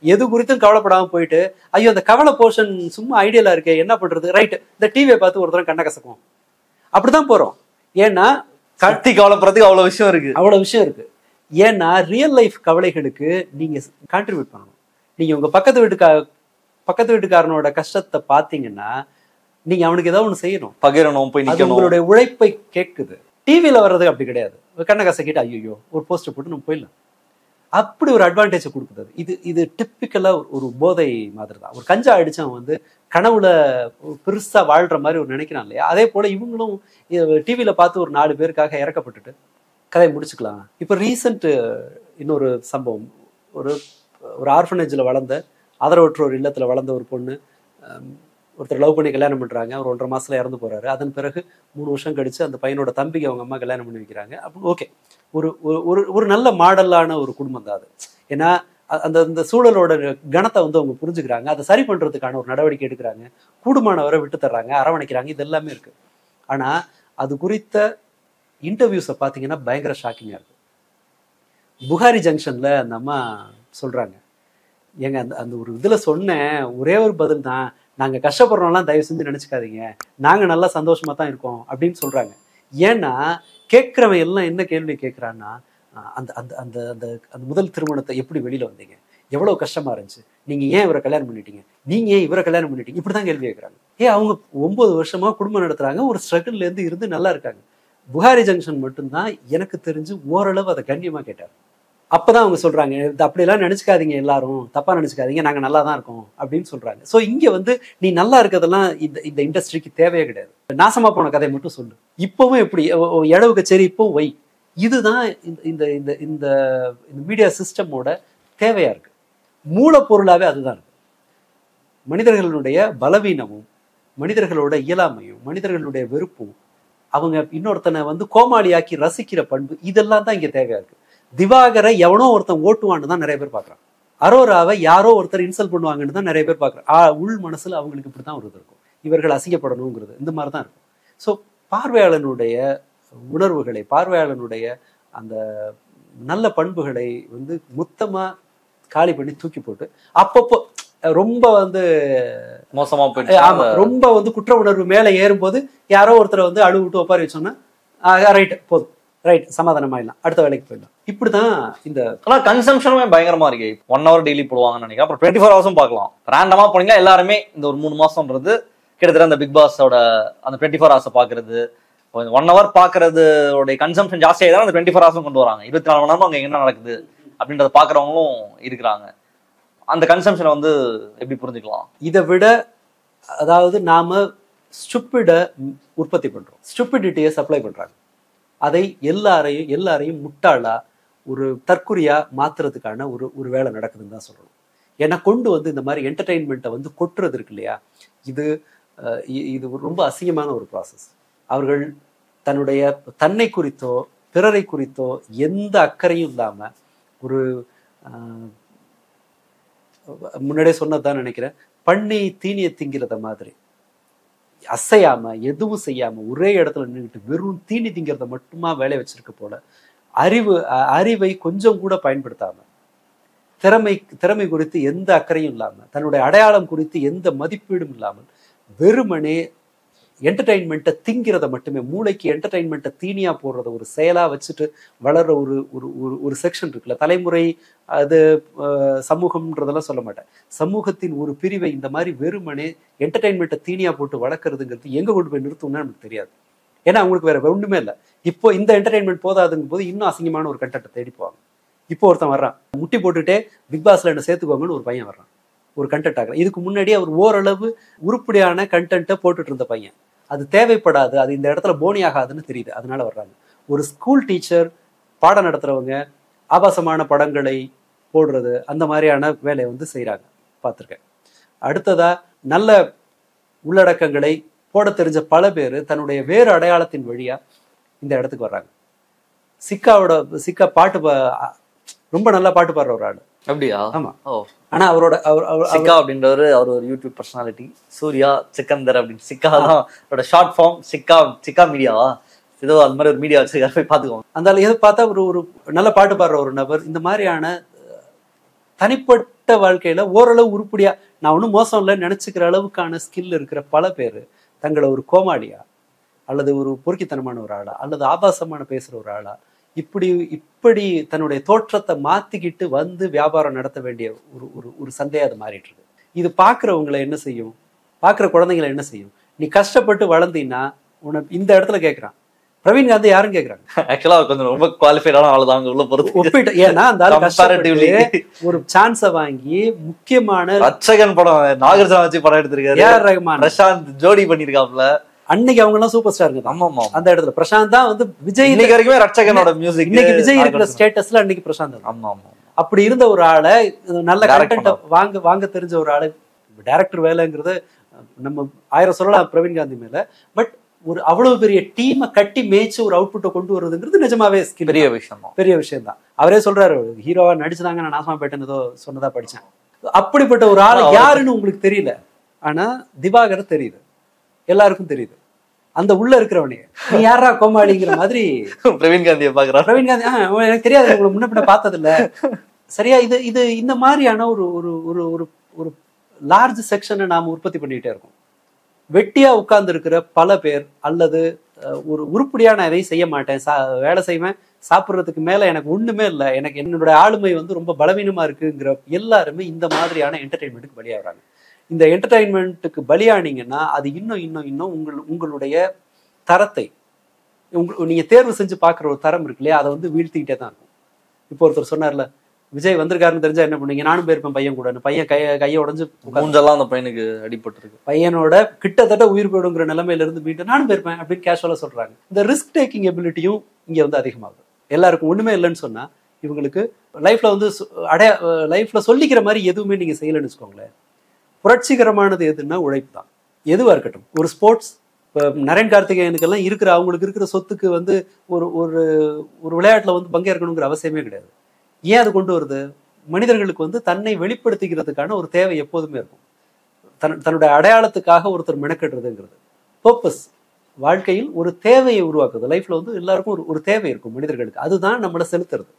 எது குறித்தும் கவலைப்படாம போயிட்டு, ஐயோ அந்த கவலை போர்ஷன் சும்மா ஐடியலா இருக்கே என்ன பண்றது, ரைட் இந்த டிவியை பார்த்து ஒருத்தரம் கண்ண கசக்கும், அப்படிதான் போறோம். ஏன்னா கட்டி கவலைப்படுறதுக்கு அவ்வளவு விஷயம் இருக்கு. ஏன்னா ரியல் லைஃப் கவலைகளுக்கு நீங்க கான்ட்ரிபியூட் பண்ணணும். நீங்க உங்க பக்கத்து வீட்டுக்காரனோட கஷ்டத்தை பாத்தீங்கன்னா நீங்க அவனுக்கு ஏதாவது ஒண்ணு செய்யணும், பகிரணும், போய் நிக்கணும். உங்களுடைய உழைப்பை கேட்குது. டிவியில வர்றது அப்படி கிடையாது. கண்ண கசக்கிட்டு ஐயோ ஒரு போஸ்டர் போட்டு நம்ம போயிடலாம், அப்படி ஒரு அட்வான்டேஜ் கொடுக்குது. இது டிப்பிக்கலா ஒரு போதை மாதிரி தான். ஒரு கஞ்சா அடிச்சவன் வந்து கனவுல பெருசா வாழ்ற மாதிரி ஒரு நினைக்கிறான் இல்லையா, அதே போல இவங்களும் டிவியில பார்த்து ஒரு 4 பேருக்காக இறக்கப்பட்டுட்டு கதையை முடிச்சுக்கலாம். இப்ப ரீசெண்ட் இன்னொரு சம்பவம், ஒரு ஆர்ஃபனேஜ்ல வளர்ந்த ஆதரவற்றோர் இல்லத்துல வளர்ந்த ஒரு பொண்ணு ஒருத்தர் லவ் பண்ணி கல்யாணம் பண்றாங்க. அவர் 1.5 மாசத்துல இறந்து போறாரு. அதன் பிறகு 3 வருஷம் கழிச்சு அந்த பையனோட தம்பிக்கு அவங்க அம்மா கல்யாணம் பண்ணி வைக்கிறாங்க. அப்போ ஓகே, ஒரு நல்ல மாடலான ஒரு குடும்பம் தான் அது. ஏன்னா அந்த சூழலோட கணத்தை வந்து அவங்க புரிஞ்சுக்கிறாங்க, அதை சரி பண்றதுக்கான ஒரு நடவடிக்கை எடுக்கிறாங்க, கூடுமானவரை விட்டு தர்றாங்க, அரவணைக்கிறாங்க, இது எல்லாமே இருக்கு. ஆனா அது குறித்த இன்டர்வியூஸை பார்த்தீங்கன்னா பயங்கர ஷாக்கிங்கா இருக்கு. புகாரி ஜங்ஷன்ல அந்த அம்மா சொல்றாங்க, ஏங்க அந்த ஒரு இதுல சொன்னேன் ஒரே ஒரு பதில் தான், நாங்க கஷ்டப்படுறோம்லாம் தயவு செஞ்சு நினைச்சுக்காதீங்க, நாங்க நல்லா சந்தோஷமா தான் இருக்கோம் அப்படின்னு சொல்றாங்க. ஏன்னா கேட்கிறவன் எல்லாம் என்ன கேள்வி கேட்கிறான்னா, அந்த அந்த அந்த அந்த அந்த முதல் திருமணத்தை எப்படி வெளியில வந்தீங்க, எவ்வளவு கஷ்டமா இருந்துச்சு, நீங்க ஏன் இவரை கல்யாணம் பண்ணிட்டீங்க, நீங்க ஏன் இவரை கல்யாணம் பண்ணிட்டீங்க, இப்படிதான் கேள்வி கேட்கறாங்க. அவங்க 9 வருஷமா குடும்பம் நடத்துறாங்க, ஒரு ஸ்ட்ரகிள்ல இருந்து நல்லா இருக்காங்க. புகாரி ஜங்ஷன் மட்டும்தான் எனக்கு தெரிஞ்சு ஓரளவு அதை கண்ணியமா கேட்டார். அப்பதான் அவங்க சொல்றாங்க, அப்படியெல்லாம் நினைச்சுக்காதீங்க, எல்லாரும் தப்பா நினைச்சுக்காதீங்க, நாங்க நல்லா தான் இருக்கோம் அப்படின்னு சொல்றாங்க. சோ இங்க வந்து நீ நல்லா இருக்கிறதெல்லாம் இந்த இண்டஸ்ட்ரிக்கு தேவையே கிடையாது. நாசமா போன கதை மட்டும் சொல்லு. இப்பவும் எப்படி இடவுக்கு சரி இப்போ வை, இதுதான் இந்த இந்த இந்த மீடியா சிஸ்டமோட தேவையா இருக்கு. மூலப்பொருளாவே அதுதான் இருக்கு. மனிதர்களுடைய பலவீனமும் மனிதர்களோட இயலாமையும் மனிதர்களுடைய வெறுப்பும் அவங்க இன்னொருத்தனை வந்து கோமாளியாக்கி ரசிக்கிற பண்பு, இதெல்லாம் தான் இங்க தேவையா இருக்கு. திவாகரை எவனோ ஒருத்தன் ஓட்டுவான்னு தான் நிறைய பேர் பாக்குறான். அரோராவை யாரோ ஒருத்தர் இன்சல்ட் பண்ணுவாங்கன்னு தான் நிறைய பேர் பாக்குறான். உள் மனசுல அவங்களுக்கு இப்படிதான் ஒரு இது இருக்கும், இவர்கள் அசிங்கப்படணுங்கிறது இந்த மாதிரிதான் இருக்கும். ஸோ பார்வையாளனுடைய உணர்வுகளை, பார்வையாளனுடைய அந்த நல்ல பண்புகளை வந்து மொத்தமா காலி பண்ணி தூக்கி போட்டு அப்பப்போ ரொம்ப வந்து மோசமா போயிட்டு, ஆமா ரொம்ப வந்து குற்ற உணர்வு மேல ஏறும்போது யாரோ ஒருத்தர் வந்து அழுவு விட்டு ஒப்பாரி வச்சோன்னா ரைட் போதும், ரைட் சமாதானமாயிடலாம், அடுத்த வேலைக்கு போயிடலாம். இப்படிதான் இந்த கன்சம்ஷனுமே பயங்கரமா இருக்கு. 1 hour டெய்லி போடுவாங்கன்னு நினைக்கிறேன். அப்புறம் 24 hours பார்க்கலாம். ரேண்டமா போனீங்கன்னா எல்லாருமே இந்த ஒரு 3 மாசம்ன்றது கிட்டத்தட்ட அந்த பிக் பாஸோட அந்த 24 hours பாக்குறது, 1 hour பாக்குறதோட கன்சம்ஷன் ஜாஸ்தியாக தான் அந்த 24 hours கொண்டு வராங்க. 24 மணி நேரம் அங்க என்ன நடக்குது அப்படின்றத பாக்குறவங்களும் இருக்கிறாங்க. அந்த கன்சம்ஷனை வந்து எப்படி புரிஞ்சுக்கலாம்? இதை விட அதாவது நாம ஸ்டூபிட உற்பத்தி பண்றோம், ஸ்டூபிடிட்டியை சப்ளை பண்றாங்க. அதை எல்லாரையும் முட்டாளா ஒரு தற்குறியா மாத்துறதுக்கான ஒரு வேலை நடக்குதுன்னு தான் சொல்லணும். ஏன்னா கொண்டு வந்து இந்த மாதிரி என்டர்டெயின்மெண்ட்டை வந்து கொட்டுறது இருக்கு இல்லையா, இது ரொம்ப அசிங்கமான ஒரு ப்ராசஸ். அவர்கள் தன்னை குறித்தோ பிறரை குறித்தோ எந்த அக்கறையும் இல்லாம ஒரு முன்னாடியே சொன்னதான் நினைக்கிறேன், பண்ணி தீனியை திங்கிறத மாதிரி அசையாம எதுவும் செய்யாம ஒரே இடத்துல நின்றுட்டு வெறும் தீனி திங்கிறத மட்டுமா வேலையை வச்சிருக்க போல, அறிவை கொஞ்சம் கூட பயன்படுத்தாம, திறமை குறித்து எந்த அக்கறையும் இல்லாம, தன்னுடைய அடையாளம் குறித்து எந்த மதிப்பீடும் இல்லாமல் வெறுமனே என்டர்டைன்மெண்ட்டை திங்கிறத மட்டுமே, மூளைக்கு என்டர்டைன்மெண்ட்டை தீனியா போடுறத ஒரு செயலா வச்சுட்டு வளர்ற ஒரு ஒரு செக்ஷன் இருக்குல்ல, தலைமுறை அது சமூகம்ன்றதெல்லாம் சொல்ல மாட்டேன், சமூகத்தின் ஒரு பிரிவை இந்த மாதிரி வெறுமனே என்டர்டைன்மெண்ட்டை தீனியா போட்டு வளர்க்கறதுங்கிறது எங்க கொண்டு போய் நிறுத்தும்னா நமக்கு தெரியாது. ஏன்னா அவங்களுக்கு வேற ஒண்ணுமே இல்லை. இப்போ இந்த என்டர்டைன்மெண்ட் போதாதுங்கும் போது இன்னும் அசிங்கமான ஒரு கண்டென்ட்டை தேடி போவாங்க. இப்போ ஒருத்தன் வர்றான், முட்டி போட்டுட்டே பிக் பாஸ்ல என்ன சேர்த்துக்கோங்கன்னு ஒரு பையன் வர்றான், ஒரு கண்டென்ட் ஆகிறான். இதுக்கு முன்னாடி அவர் ஓரளவு உருப்படியான கண்டென்ட்டை போட்டுட்டு இருந்த பையன், அது தேவைப்படாது, அது இந்த இடத்துல போனி ஆகாதுன்னு தெரியுது, அதனால வர்றாங்க. ஒரு ஸ்கூல் டீச்சர், பாடம் நடத்துறவங்க ஆபாசமான படங்களை போடுறது, அந்த மாதிரியான வேலையை வந்து செய்யறாங்க, பார்த்துருக்கேன். அடுத்ததா நல்ல உள்ளடக்கங்களை போட தெரிஞ்ச பல பேர் தன்னுடைய வேறு அடையாளத்தின் வழியா இந்த இடத்துக்கு வர்றாங்க. சிக்கா பாட்டு ரொம்ப நல்லா பாட்டு பாடுற ஒரு ஆளு. அப்படியா? ஆமா. ஓ. ஆனா சிக்கா அப்படின்றவரு, அவர் ஒரு யூடியூப் பர்சனாலிட்டி, சூர்யா சிக்கந்தர் அப்படின்னு. சிக்கா தான் அவரோட ஷார்ட் ஃபார்ம். சிக்கா மீடியாவா ஏதோ அது மாதிரி ஒரு மீடியா வச்சு போய் பாத்துக்கோங்க. அந்த எது பார்த்தா ஒரு நல்ல பாட்டு பாடுற ஒரு நபர் இந்த மாதிரியான தனிப்பட்ட வாழ்க்கையில ஓரளவு உருப்படியா, நான் ஒன்றும் மோசம் இல்லைன்னு நினைச்சுக்கிற அளவுக்கான ஸ்கில் இருக்கிற பல பேர் தங்களை ஒரு கோமாளியா அல்லது ஒரு பொறுக்கித்தனமான ஒரு ஆளா அல்லது ஆபாசமான பேசுற ஒரு ஆளா இப்படி தன்னுடைய தோற்றத்தை மாத்திக்கிட்டு வந்து வியாபாரம் நடத்த வேண்டிய ஒரு சந்தையா அது மாறிட்டு இருக்கு. இது பாக்குறவங்களை என்ன செய்யும், பாக்குற குழந்தைங்களை என்ன செய்யும்? நீ கஷ்டப்பட்டு வளர்ந்தீங்கன்னா உனக்கு இந்த இடத்துல கேட்கறான். பிரவீன் காந்தி யாரும் கேட்கறாங்க, ஆக்சுவலா கொஞ்சம் ரொம்ப குவாலிஃபைடான ஆளு தான் உள்ள பொறுத்து ஒப்பிட்டு. ஏன்னா அந்த ஒரு சான்ஸை வாங்கி முக்கியமான ரட்சகன் படம் நாகார்ஜுனா வச்சு படம் எடுத்திருக்காரு, ஏஆர் ரஹ்மான், பிரசாந்த் ஜோடி பண்ணிருக்காப்ல. அன்னைக்கு அவங்க எல்லாம் சூப்பர் ஸ்டார். ஆமா, அந்த இடத்துல பிரசாந்த் தான் வந்து விஜய் இன்னைக்கு வரைக்குமே ரட்சகனோட மியூசிக். இன்னைக்கு விஜய் இருக்கிற ஸ்டேட்டஸ்ல அன்னைக்கு பிரசாந்த். ஆமா ஆமா. அப்படி இருந்த ஒரு ஆளை, நல்ல கண்டென்ட் வாங்க தெரிஞ்ச ஒரு ஆளு, டைரக்டர் வேலைங்கிறது நம்ம 1000 சொல்லலாம் பிரவீன் காந்தி மேல. பட் ஒரு அவ்வளவு பெரிய டீமை கட்டி மேய்ச்சி ஒரு அவுட்புட்டை கொண்டு வருதுங்கிறது நிஜமாவே பெரிய விஷயம் தான். அவரே சொல்றாரு, ஹீரோவா நடிச்சுதாங்க நான் நாசமா போயிட்டேன்னு ஏதோ சொன்னதா படிச்சேன். அப்படிப்பட்ட ஒரு ஆள் யாருன்னு உங்களுக்கு தெரியல, ஆனா திவாகர் தெரியுது, எல்லாருக்கும் தெரியுது. அந்த உள்ள இருக்கிறவனே நீ யாரா கோமாளிங்கிற மாதிரி பிரவீன் காந்தியை பாக்குறான். பிரவீன் காந்தி எனக்கு தெரியாது, உங்களை முன்ன பின்ன பார்த்தது இல்ல. சரியா? இது இந்த மாதிரியான ஒரு லார்ஜ் செக்ஷனை நாம உற்பத்தி பண்ணிக்கிட்டே இருக்கோம். வெட்டியா உட்கார்ந்து இருக்கிற பல பேர், அல்லது ஒரு உருப்படியான எதையும் செய்ய மாட்டேன், வேலை செய்வேன், சாப்பிட்றதுக்கு மேல எனக்கு ஒண்ணுமே இல்லை, எனக்கு என்னோட ஆளுமை வந்து ரொம்ப பலவீனமா இருக்குங்கிற எல்லாருமே இந்த மாதிரியான என்டர்டெயின்மெண்ட்டுக்கு பலியாகிறாங்க. இந்த என்டர்டெயின்மெண்ட்டுக்கு பலியானீங்கன்னா அது இன்னும் உங்களுடைய தரத்தை, நீங்க தேர்வு செஞ்சு பார்க்குற ஒரு தரம் இருக்கு இல்லையா, அதை வந்து வீழ்த்திக்கிட்டே தான் இருக்கும். இப்போ ஒருத்தர் சொன்னார்ல, விஜய் வந்திருக்காருன்னு தெரிஞ்சா என்ன பண்ணுவீங்க? நானும் போயிருப்பேன் பையன் கூட. பையன் கையை உடஞ்சு மூஞ்செல்லாம் அந்த பையனுக்கு அடிபட்டிருக்கு, பையனோட கிட்டத்தட்ட உயிர் போயிடுங்கிற நிலைமையில இருந்து மீண்டும் நானும் போயிருப்பேன் அப்படின்னு கேஷுவலா சொல்றாங்க. இந்த ரிஸ்க் டேக்கிங் எபிலிட்டியும் இங்க வந்து அதிகமாகுது. எல்லாருக்கும் ஒண்ணுமே இல்லைன்னு சொன்னா இவங்களுக்கு லைஃப்ல வந்து லைஃப்ல சொல்லிக்கிற மாதிரி எதுவுமே நீங்க செய்யலன்னு வச்சுக்கோங்களேன். புரட்சிகரமானது எதுன்னா உழைப்பு தான். எதுவா இருக்கட்டும், ஒரு ஸ்போர்ட்ஸ், இப்போ நரேன் கார்த்திகேயனுக்கெல்லாம் இருக்கிற அவங்களுக்கு இருக்கிற சொத்துக்கு வந்து ஒரு விளையாட்டுல வந்து பங்கேற்கணுங்கிற அவசியமே கிடையாது. ஏன் அது கொண்டு வருது? மனிதர்களுக்கு வந்து தன்னை வெளிப்படுத்திக்கிறதுக்கான ஒரு தேவை எப்போதுமே இருக்கும். தன்னுடைய அடையாளத்துக்காக ஒருத்தர் மெனக்கட்டுறதுங்கிறது பர்பஸ். வாழ்க்கையில் ஒரு தேவையை உருவாக்குது. லைஃப்ல வந்து எல்லாருக்கும் ஒரு தேவை இருக்கும் மனிதர்களுக்கு, அதுதான் நம்மளை செலுத்துறது.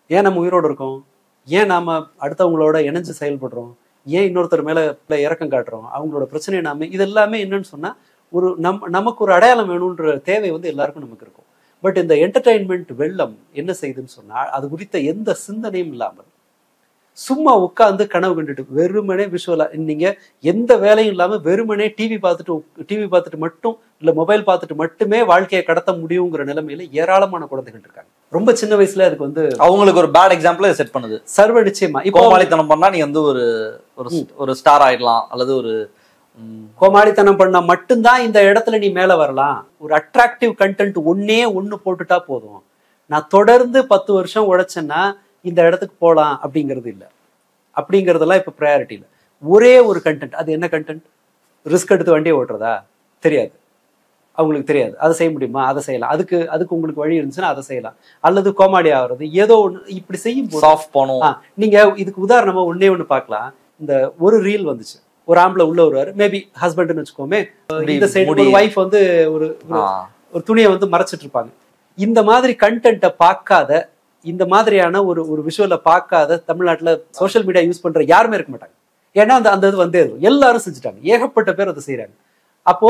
ஏன் நம்ம உயிரோடு இருக்கோம்? ஏன் நாம அடுத்தவங்களோட இணைஞ்சு செயல்படுறோம்? ஏன் இன்னொருத்தர் மேல இறக்கம் காட்டுறோம்? அவங்களோட பிரச்சனையை நாம, இது எல்லாமே என்னன்னு சொன்னா ஒரு நமக்கு ஒரு அடையாளம் வேணும்ன்ற தேவை வந்து எல்லாருக்கும் நமக்கு இருக்கும். பட் இந்த என்டர்டெயின்மெண்ட் வெள்ளம் என்ன செய்யுதுன்னு சொன்னா, அது குறித்த எந்த சிந்தனையும் இல்லாமல் சும்மா உட்காந்து கனவு கண்டுட்டு வெறுமனே விஷுவலா, நீங்க எந்த வேலையும் இல்லாம வெறுமனே டிவி பார்த்துட்டு மட்டும் இல்ல மொபைல் பார்த்துட்டு மட்டுமே வாழ்க்கையை கடத்த முடியுங்கிற நிலைமையில ஏராளமான குழந்தைகள் இருக்காங்க. ரொம்ப சின்ன வயசுல அதுக்கு வந்து அவங்களுக்கு ஒரு பேட் எக்ஸாம்பிள் செட் பண்ணுது. சர்வ நிச்சயமா இப்போ கோமாளித்தனம் பண்ணா நீ வந்து ஒரு ஸ்டார் ஆயிடலாம், அல்லது ஒரு கோமாளித்தனம் பண்ணா மட்டும்தான் இந்த இடத்துல நீ மேல வரலாம். ஒரு அட்ராக்டிவ் கண்டென்ட் ஒண்ணு போட்டுட்டா போதும், நான் தொடர்ந்து 10 வருஷம் உழைச்சேன்னா இந்த இடத்துக்கு போகலாம் அப்படிங்கிறது இல்லை. அப்படிங்கிறதெல்லாம் இப்போ ப்ரையாரிட்டி இல்லை. ஒரே ஒரு கண்டென்ட், அது என்ன கண்டென்ட்? ரிஸ்க் எடுத்து வண்டியை ஓட்டுறதா? தெரியாது. அவங்களுக்கு தெரியாது. அதை செய்ய முடியுமா, அதை செய்யலாம். அதுக்கு உங்களுக்கு வழி இருந்துச்சுன்னா அதை செய்யலாம். அல்லது கோமாளி ஆகிறது, ஏதோ ஒண்ணு இப்படி செய்யும் போது சாஃப்ட் போனோம். நீங்க இதுக்கு உதாரணமா ஒண்ணு பார்க்கலாம். இந்த ஒரு ரீல் வந்துச்சு, ஒரு ஆம்பளை உள்ள வருவாரு, மேபி ஹஸ்பண்ட்னு வச்சுக்கோமே, இந்த சைடு ஒரு வைஃப் வந்து ஒரு துணியை வந்து மறைச்சிட்டு இருப்பாங்க. இந்த மாதிரி கண்டென்ட்டை பார்க்காத, இந்த மாதிரியான ஒரு விஷுவலை பார்க்காத தமிழ்நாட்டுல சோஷியல் மீடியா யூஸ் பண்ற யாருமே இருக்க மாட்டாங்க. ஏன்னா அந்த இது வந்தே எல்லாரும் செஞ்சுட்டாங்க, ஏகப்பட்ட பேர் அதை செய்யறாங்க. அப்போ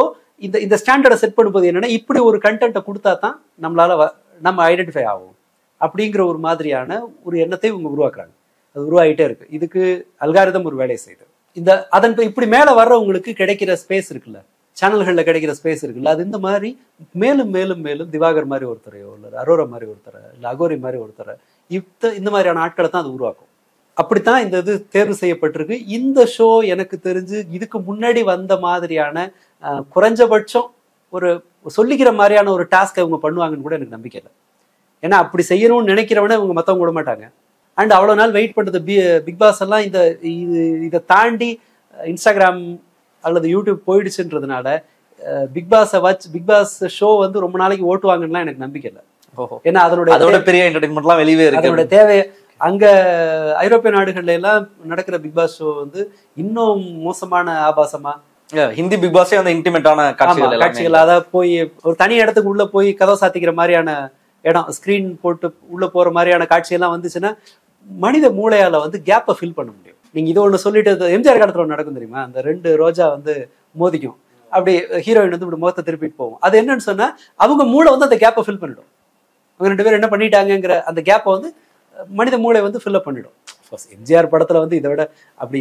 இந்த ஸ்டாண்டர்டை செட் பண்ணும்போது என்னன்னா, இப்படி ஒரு கண்டென்ட்டை கொடுத்தா தான் நம்ம ஐடென்டிஃபை ஆகும் அப்படிங்கிற ஒரு மாதிரியான ஒரு எண்ணத்தை இவங்க உருவாக்குறாங்க. அது உருவாகிட்டே இருக்கு. இதுக்கு அல்காரிதம் ஒரு வேலையை செய்யுது. இப்படி மேல வர்றவங்களுக்கு கிடைக்கிற ஸ்பேஸ் இருக்குல்ல, சேனல்கள்ல கிடைக்கிற ஸ்பேஸ் இருக்குல்ல, அது இந்த மாதிரி மேலும் மேலும் மேலும் திவாகர் மாதிரி ஒருத்தரையோ இல்ல அரோரா மாதிரி ஒருத்தரை இல்ல அகோரி மாதிரி ஒருத்தரை இந்த மாதிரியான ஆட்களை தான் அது உருவாக்கும். அப்படித்தான் இந்த இது தேர்வு செய்யப்பட்டிருக்கு. இந்த ஷோ எனக்கு தெரிஞ்சு இதுக்கு முன்னாடி வந்த மாதிரியான குறைஞ்சபட்சம் ஒரு சொல்லிக்கிற மாதிரியான ஒரு டாஸ்க் இவங்க பண்ணுவாங்கன்னு கூட எனக்கு நம்பிக்கை இல்லை. ஏன்னா அப்படி செய்யணும்னு நினைக்கிறவனே இவங்க மற்றவங்க விட மாட்டாங்க. அண்ட் அவ்வளோ நாள் வெயிட் பண்ணுறது பிக் பாஸ் எல்லாம் இதை தாண்டி இன்ஸ்டாகிராம் அல்லது யூடியூப் போயிடுச்சுன்றதுனால பிக் பாஸ் ஷோ வந்து ரொம்ப நாளைக்கு ஓட்டுவாங்கன்னு எனக்கு நம்பிக்கை இல்லை. ஏன்னா அதோட பெரிய என்டர்டைன்மெண்ட்லாம் வெளியே இருக்கு. அதோட தேவை அங்க ஐரோப்பிய நாடுகள்ல எல்லாம் நடக்கிற பிக் பாஸ் ஷோ வந்து இன்னும் மோசமான ஆபாசமா, ஹிந்தி பிக் பாஸே வந்து இன்டிமேட்டான காட்சிகள், அதாவது போய் ஒரு தனி இடத்துக்கு உள்ள போய் கதவை சாத்திக்கிற மாதிரியான இடம், ஸ்கிரீன் போட்டு உள்ள போற மாதிரியான காட்சியெல்லாம் வந்துச்சுன்னா மனித மூளையால வந்து கேப்பை ஃபில் பண்ண முடியும். நீங்க இது ஒண்ணு சொல்லிட்டு எம்ஜிஆர் காலத்துல நடக்கும் தெரியுமா, அந்த 2 ரோஜா வந்து மோதிக்கும், அப்படி ஹீரோயின் வந்து இப்படி முகத்தை திருப்பிட்டு போகும். அது என்னன்னு சொன்னா அவங்க மூளை வந்து அந்த கேப்பை ஃபில் பண்ணிடும். அவங்க 2 பேரும் என்ன பண்ணிட்டாங்கிற அந்த கேப்பை வந்து மனித மூளை வந்து ஃபில்அப் பண்ணிடும். எம்ஜிஆர் படத்துல வந்து இதை விட அப்படி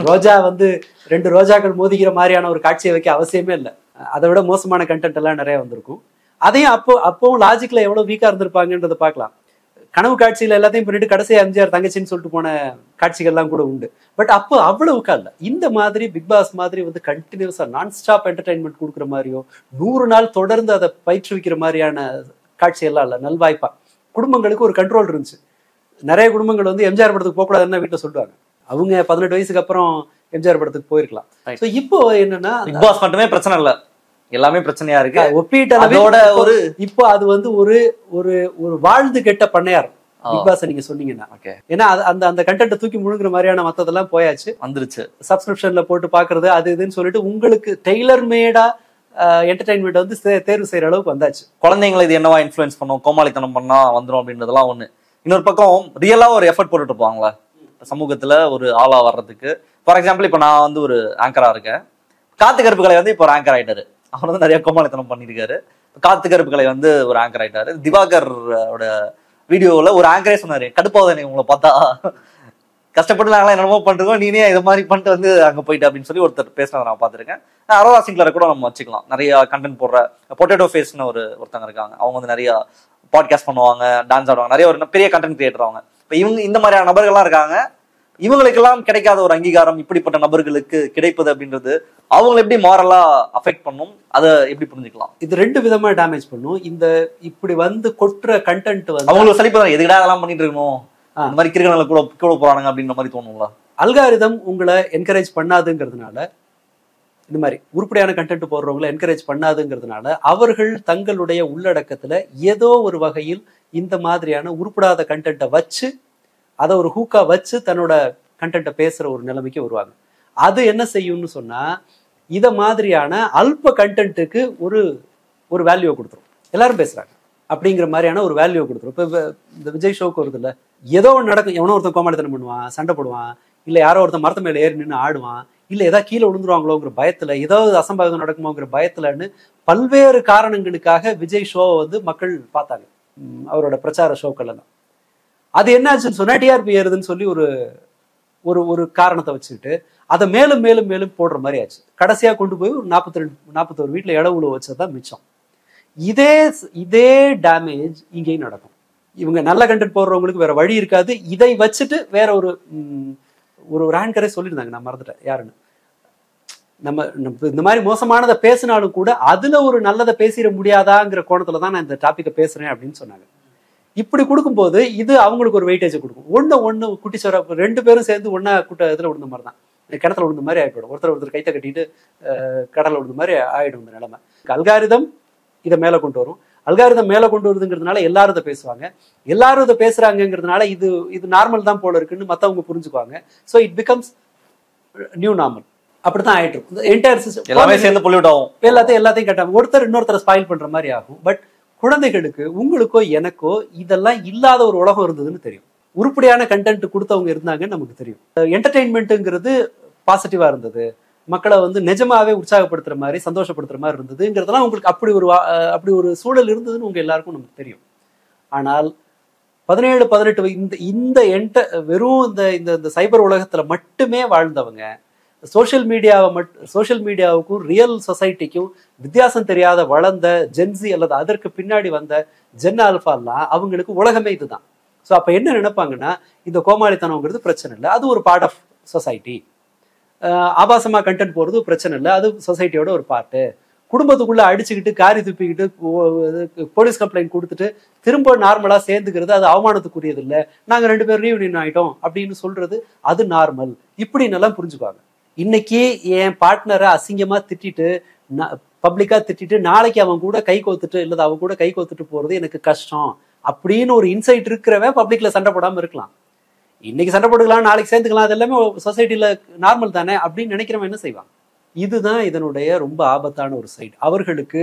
ரோஜா வந்து 2 ரோஜாக்கள் மோதிக்கிற மாதிரியான ஒரு காட்சியை வைக்க அவசியமே இல்லை. அதை விட மோசமான கண்டென்ட் எல்லாம் நிறைய வந்திருக்கும். அதையும் அப்பவும் லாஜிக்ல எவ்வளவு வீக்கா இருந்திருப்பாங்கன்றதை பார்க்கலாம். கனவு காட்சியில எல்லாத்தையும் பண்ணிட்டு கடைசியா எம்ஜிஆர் தங்கச்சின்னு சொல்லிட்டு போன காட்சிகள்லாம் கூட உண்டு. பட் அப்போ அவ்வளவுக்கா இல்லை. இந்த மாதிரி பிக் பாஸ் மாதிரி வந்து கண்டினியூஸா நான் ஸ்டாப் என்டர்டைன்மெண்ட் கொடுக்குற மாதிரியோ 100 நாள் தொடர்ந்து அதை பயிற்றுவிக்கிற மாதிரியான காட்சியெல்லாம் இல்லை. நல்வாய்ப்பா குடும்பங்களுக்கு ஒரு கண்ட்ரோல் இருந்துச்சு. நிறைய குடும்பங்கள் வந்து எம்ஜிஆர் படத்துக்கு போகக்கூடாதுன்னு வீட்டில் சொல்லுவாங்க. அவங்க 18 வயசுக்கு அப்புறம் எம்ஜிஆர் படத்துக்கு போயிருக்கலாம். ஸோ இப்போ என்னன்னா பிக் பாஸ் மட்டுமே பிரச்சனை இல்லை, எல்லாமே பிரச்சனையா இருக்கு. ஒப்பீட்டோட இப்போ அது வந்து ஒரு ஒரு வாழ்ந்து கெட்ட பண்ணையார் பிக் பாஸ் நீங்க சொன்னீங்கன்னா. ஏன்னா அந்த கண்டென்ட் தூக்கி முழுங்குற மாதிரியான மத்ததெல்லாம் போயாச்சு, வந்துருச்சு. சப்ஸ்கிரிப்ஷன்ல போட்டு பாக்குறது அது இதுன்னு சொல்லிட்டு உங்களுக்கு டெய்லர் மேடா என்டர்டைன்மெண்ட் வந்து தேர்வு செய்யற அளவுக்கு வந்தாச்சு. குழந்தைங்களை இது என்னவா இன்ஃபுளுன்ஸ் பண்ணும், கோமாளித்தனம் பண்ணா வந்துடும் அப்படின்றதெல்லாம் ஒண்ணு. இன்னொரு பக்கம் ரியலா ஒரு எஃபர்ட் போட்டுட்டு இருப்பாங்களா சமூகத்துல ஒரு ஆளா வர்றதுக்கு. ஃபார் எக்ஸாம்பிள் இப்ப நான் வந்து ஒரு ஆங்கரா இருக்கேன், காத்து கருப்புகளை வந்து இப்போ ஒரு ஆங்கர் ஆயிட்டாரு. அவர் வந்து நிறைய கோமாளித்தனம் பண்ணிருக்காரு. காத்து கருப்புகளை வந்து ஒரு ஆங்கர் ஆயிட்டாரு. திவாகரோட வீடியோல ஒரு ஆங்கரே சொன்னாரு, கடுப்பாவது உங்களை பார்த்தா கஷ்டப்பட்டு நாங்களாம் என்னமோ பண்றோம், நீனே இது மாதிரி பண்ணிட்டு வந்து அங்க போயிட்டு அப்படின்னு சொல்லி ஒருத்தர் பேசினதை நான் பார்த்திருக்கேன். அரோரா சிங்லரை கூட நம்ம வச்சுக்கலாம். நிறைய கண்டென்ட் போடுற பொட்டேட்டோ ஃபேஸ்னு ஒருத்தங்க இருக்காங்க. அவங்க வந்து நிறைய பாட்காஸ்ட் பண்ணுவாங்க, டான்ஸ் ஆடுவாங்க, நிறைய ஒரு பெரிய கண்டென்ட் கிரியேட்டர் அவங்க. இப்போ இவங்க இந்த மாதிரியான நபர்கள்லாம் இருக்காங்க. இவங்களுக்கெல்லாம் கிடைக்காத ஒரு அங்கீகாரம் இப்படிப்பட்ட நபர்களுக்கு கிடைப்பது அப்படின்றது அவங்களை எப்படி மாரலா அஃபெக்ட் பண்ணும், அதை எப்படி புரிஞ்சுக்கலாம்? இது 2 விதமா டேமேஜ் பண்ணும். இந்த இப்படி வந்து கொட்டுற கண்டென்ட் வந்து அவங்களுக்கு சலிப்பதான், எதுக்கடா அதெல்லாம் பண்ணிட்டு இருக்கணும், இந்த மாதிரி கிரிக்கெட்ல கூட போறாங்க அப்படின்ற மாதிரி தோணுங்களா? அல்காரிதம் உங்களை என்கரேஜ் பண்ணாதுங்கிறதுனால, இந்த மாதிரி உருப்படியான கண்டென்ட் போடுறவங்களை என்கரேஜ் பண்ணாதுங்கிறதுனால அவர்கள் தங்களுடைய உள்ளடக்கத்துல ஏதோ ஒரு வகையில் இந்த மாதிரியான உருப்படாத கண்டென்ட்டை வச்சு அதை ஒரு ஹூக்கா வச்சு தன்னோட கண்டென்ட்டை பேசுற ஒரு நிலைமைக்கு வருவாங்க. அது என்ன செய்யும்னு சொன்னா, இத மாதிரியான அல்ப கண்டென்ட்டுக்கு ஒரு வேல்யூ கொடுத்துரும். எல்லாரும் பேசுறாங்க அப்படிங்கிற மாதிரியான ஒரு வேல்யூ கொடுத்துரும். இப்போ இந்த விஜய் ஷோக்கு வருது இல்ல, ஏதோ ஒன்று நடக்கும், எவனோ ஒருத்தன் கோமாளித்தனம் பண்ணுவான், சண்டை போடுவான், இல்லை யாரோ ஒருத்தன் மரத்து மேலே ஏறி நின்று ஆடுவான், இல்லை ஏதாவது கீழே விழுந்துருவாங்களோங்கிற பயத்துல, ஏதாவது அசம்பாவிதம் நடக்குமோங்கிற பயத்துலன்னு பல்வேறு காரணங்களுக்காக விஜய் ஷோவை வந்து மக்கள் பார்த்தாங்க, அவரோட பிரச்சார ஷோக்கள் எல்லாம். அது என்னாச்சுன்னு சொன்னா டிஆர்பி ஏறுதுன்னு சொல்லி ஒரு காரணத்தை வச்சுக்கிட்டு அதை மேலும் மேலும் மேலும் போடுற மாதிரி ஆச்சு. கடைசியா கொண்டு போய் ஒரு 41 வீட்டுல இடவுல வச்சதுதான் மிச்சம். இதே டேமேஜ் இங்கேயும் நடக்கும். இவங்க நல்ல கண்டென்ட் போடுறவங்களுக்கு வேற வழி இருக்காது. இதை வச்சுட்டு வேற ஒரு ஆங்கரே சொல்லியிருந்தாங்க, நான் மறந்துட்டேன் யாருன்னு, நம்ம இந்த மாதிரி மோசமானதை பேசினாலும் கூட அதுல ஒரு நல்லதை பேசிட முடியாதாங்கிற கோணத்துலதான் நான் இந்த டாபிக்கை பேசுறேன் அப்படின்னு சொன்னாங்க. இப்படி கொடுக்கும்போது இது அவங்களுக்கு ஒரு வெயிட்டேஜை கொடுக்கும். ஒண்ணு குட்டிச்சோரா 2 பேரும் சேர்ந்து ஒன்னா இதுல விழுந்த மாதிரி தான், கிணத்துல விழுந்த மாதிரி ஆயிடும். ஒருத்தர் கைத்தை கட்டிட்டு கடலை விழுந்த மாதிரி ஆயிடும் இந்த நிலைமை. அல்காரிதம் இதை மேலே கொண்டு வரும். அல்காரிதம் மேலே கொண்டு வருதுங்கிறதுனால எல்லாரும் இதை பேசுவாங்க. எல்லாரும் இதை பேசுறாங்கிறதுனால இது நார்மல் தான் போல இருக்குன்னு மற்றவங்க புரிஞ்சுக்குவாங்க. So it becomes new normal. அப்படித்தான் ஆயிட்டு இருக்கும் என்டையர் சிஸ்டம். எல்லாமே சேர்ந்து பொல்யூட் ஆகும். எல்லாத்தையும் கட்டாம ஒருத்தர் இன்னொருத்தரை ஸ்பாயில் பண்ற மாதிரி ஆகும். பட் குழந்தைகளுக்கு, உங்களுக்கோ எனக்கோ இதெல்லாம் இல்லாத ஒரு உலகம் இருந்ததுன்னு தெரியும். உருப்படியான கண்டென்ட் கொடுத்தவங்க இருந்தாங்கன்னு நமக்கு தெரியும். என்டர்டெயின்மெண்ட்டுங்கிறது பாசிட்டிவா இருந்தது, மக்களை வந்து நிஜமாவே உற்சாகப்படுத்துற மாதிரி சந்தோஷப்படுத்துற மாதிரி இருந்ததுங்கிறதெல்லாம் உங்களுக்கு அப்படி ஒரு சூழல் இருந்ததுன்னு உங்க எல்லாருக்கும் நமக்கு தெரியும். ஆனால் 17, 18 இந்த வெறும் இந்த சைபர் உலகத்துல மட்டுமே வாழ்ந்தவங்க, சோஷியல் மீடியாவுக்கும் ரியல் சொசைட்டிக்கும் வித்தியாசம் தெரியாத வளர்ந்த ஜென்சி அல்லது அதற்கு பின்னாடி வந்த ஜென் ஆல்ஃபாலாம் அவங்களுக்கு உலகமே இதுதான். ஸோ அப்போ என்ன நினைப்பாங்கன்னா, இந்த கோமாளித்தனங்கிறது பிரச்சனை இல்லை, அது ஒரு பார்ட் ஆஃப் சொசைட்டி. ஆபாசமா கண்டென்ட் போறது பிரச்சனை இல்லை, அது சொசைட்டியோட ஒரு பார்ட்டு. குடும்பத்துக்குள்ள அடிச்சுக்கிட்டு காரி துப்பிக்கிட்டு போலீஸ் கம்ப்ளைண்ட் கொடுத்துட்டு திரும்ப நார்மலா சேர்ந்துக்கிறது அது அவமானத்துக்குரியது இல்லை, நாங்க 2 பேரும் ரீயூனியன் ஆயிட்டோம் அப்படின்னு சொல்றது அது நார்மல், இப்படின்னு எல்லாம் புரிஞ்சுக்குவாங்க. இன்னைக்கு என் பார்ட்னரை அசிங்கமா திட்டிட்டு பப்ளிக்கா திட்டிட்டு நாளைக்கு அவன் கூட கை கோத்துட்டு இல்லது அவன் கூட கை கோத்துட்டு போறது எனக்கு கஷ்டம் அப்படின்னு ஒரு இன்சைட் இருக்கிறவன் பப்ளிக்ல சண்டை போடாம இருக்கலாம். இன்னைக்கு சண்டை போட்டுக்கலாம், நாளைக்கு சேர்ந்துக்கலாம், அது எல்லாமே சொசைட்டில நார்மல் தானே அப்படின்னு நினைக்கிறவன் என்ன செய்வான்? இதுதான் இதனுடைய ரொம்ப ஆபத்தான ஒரு சைடு. அவர்களுக்கு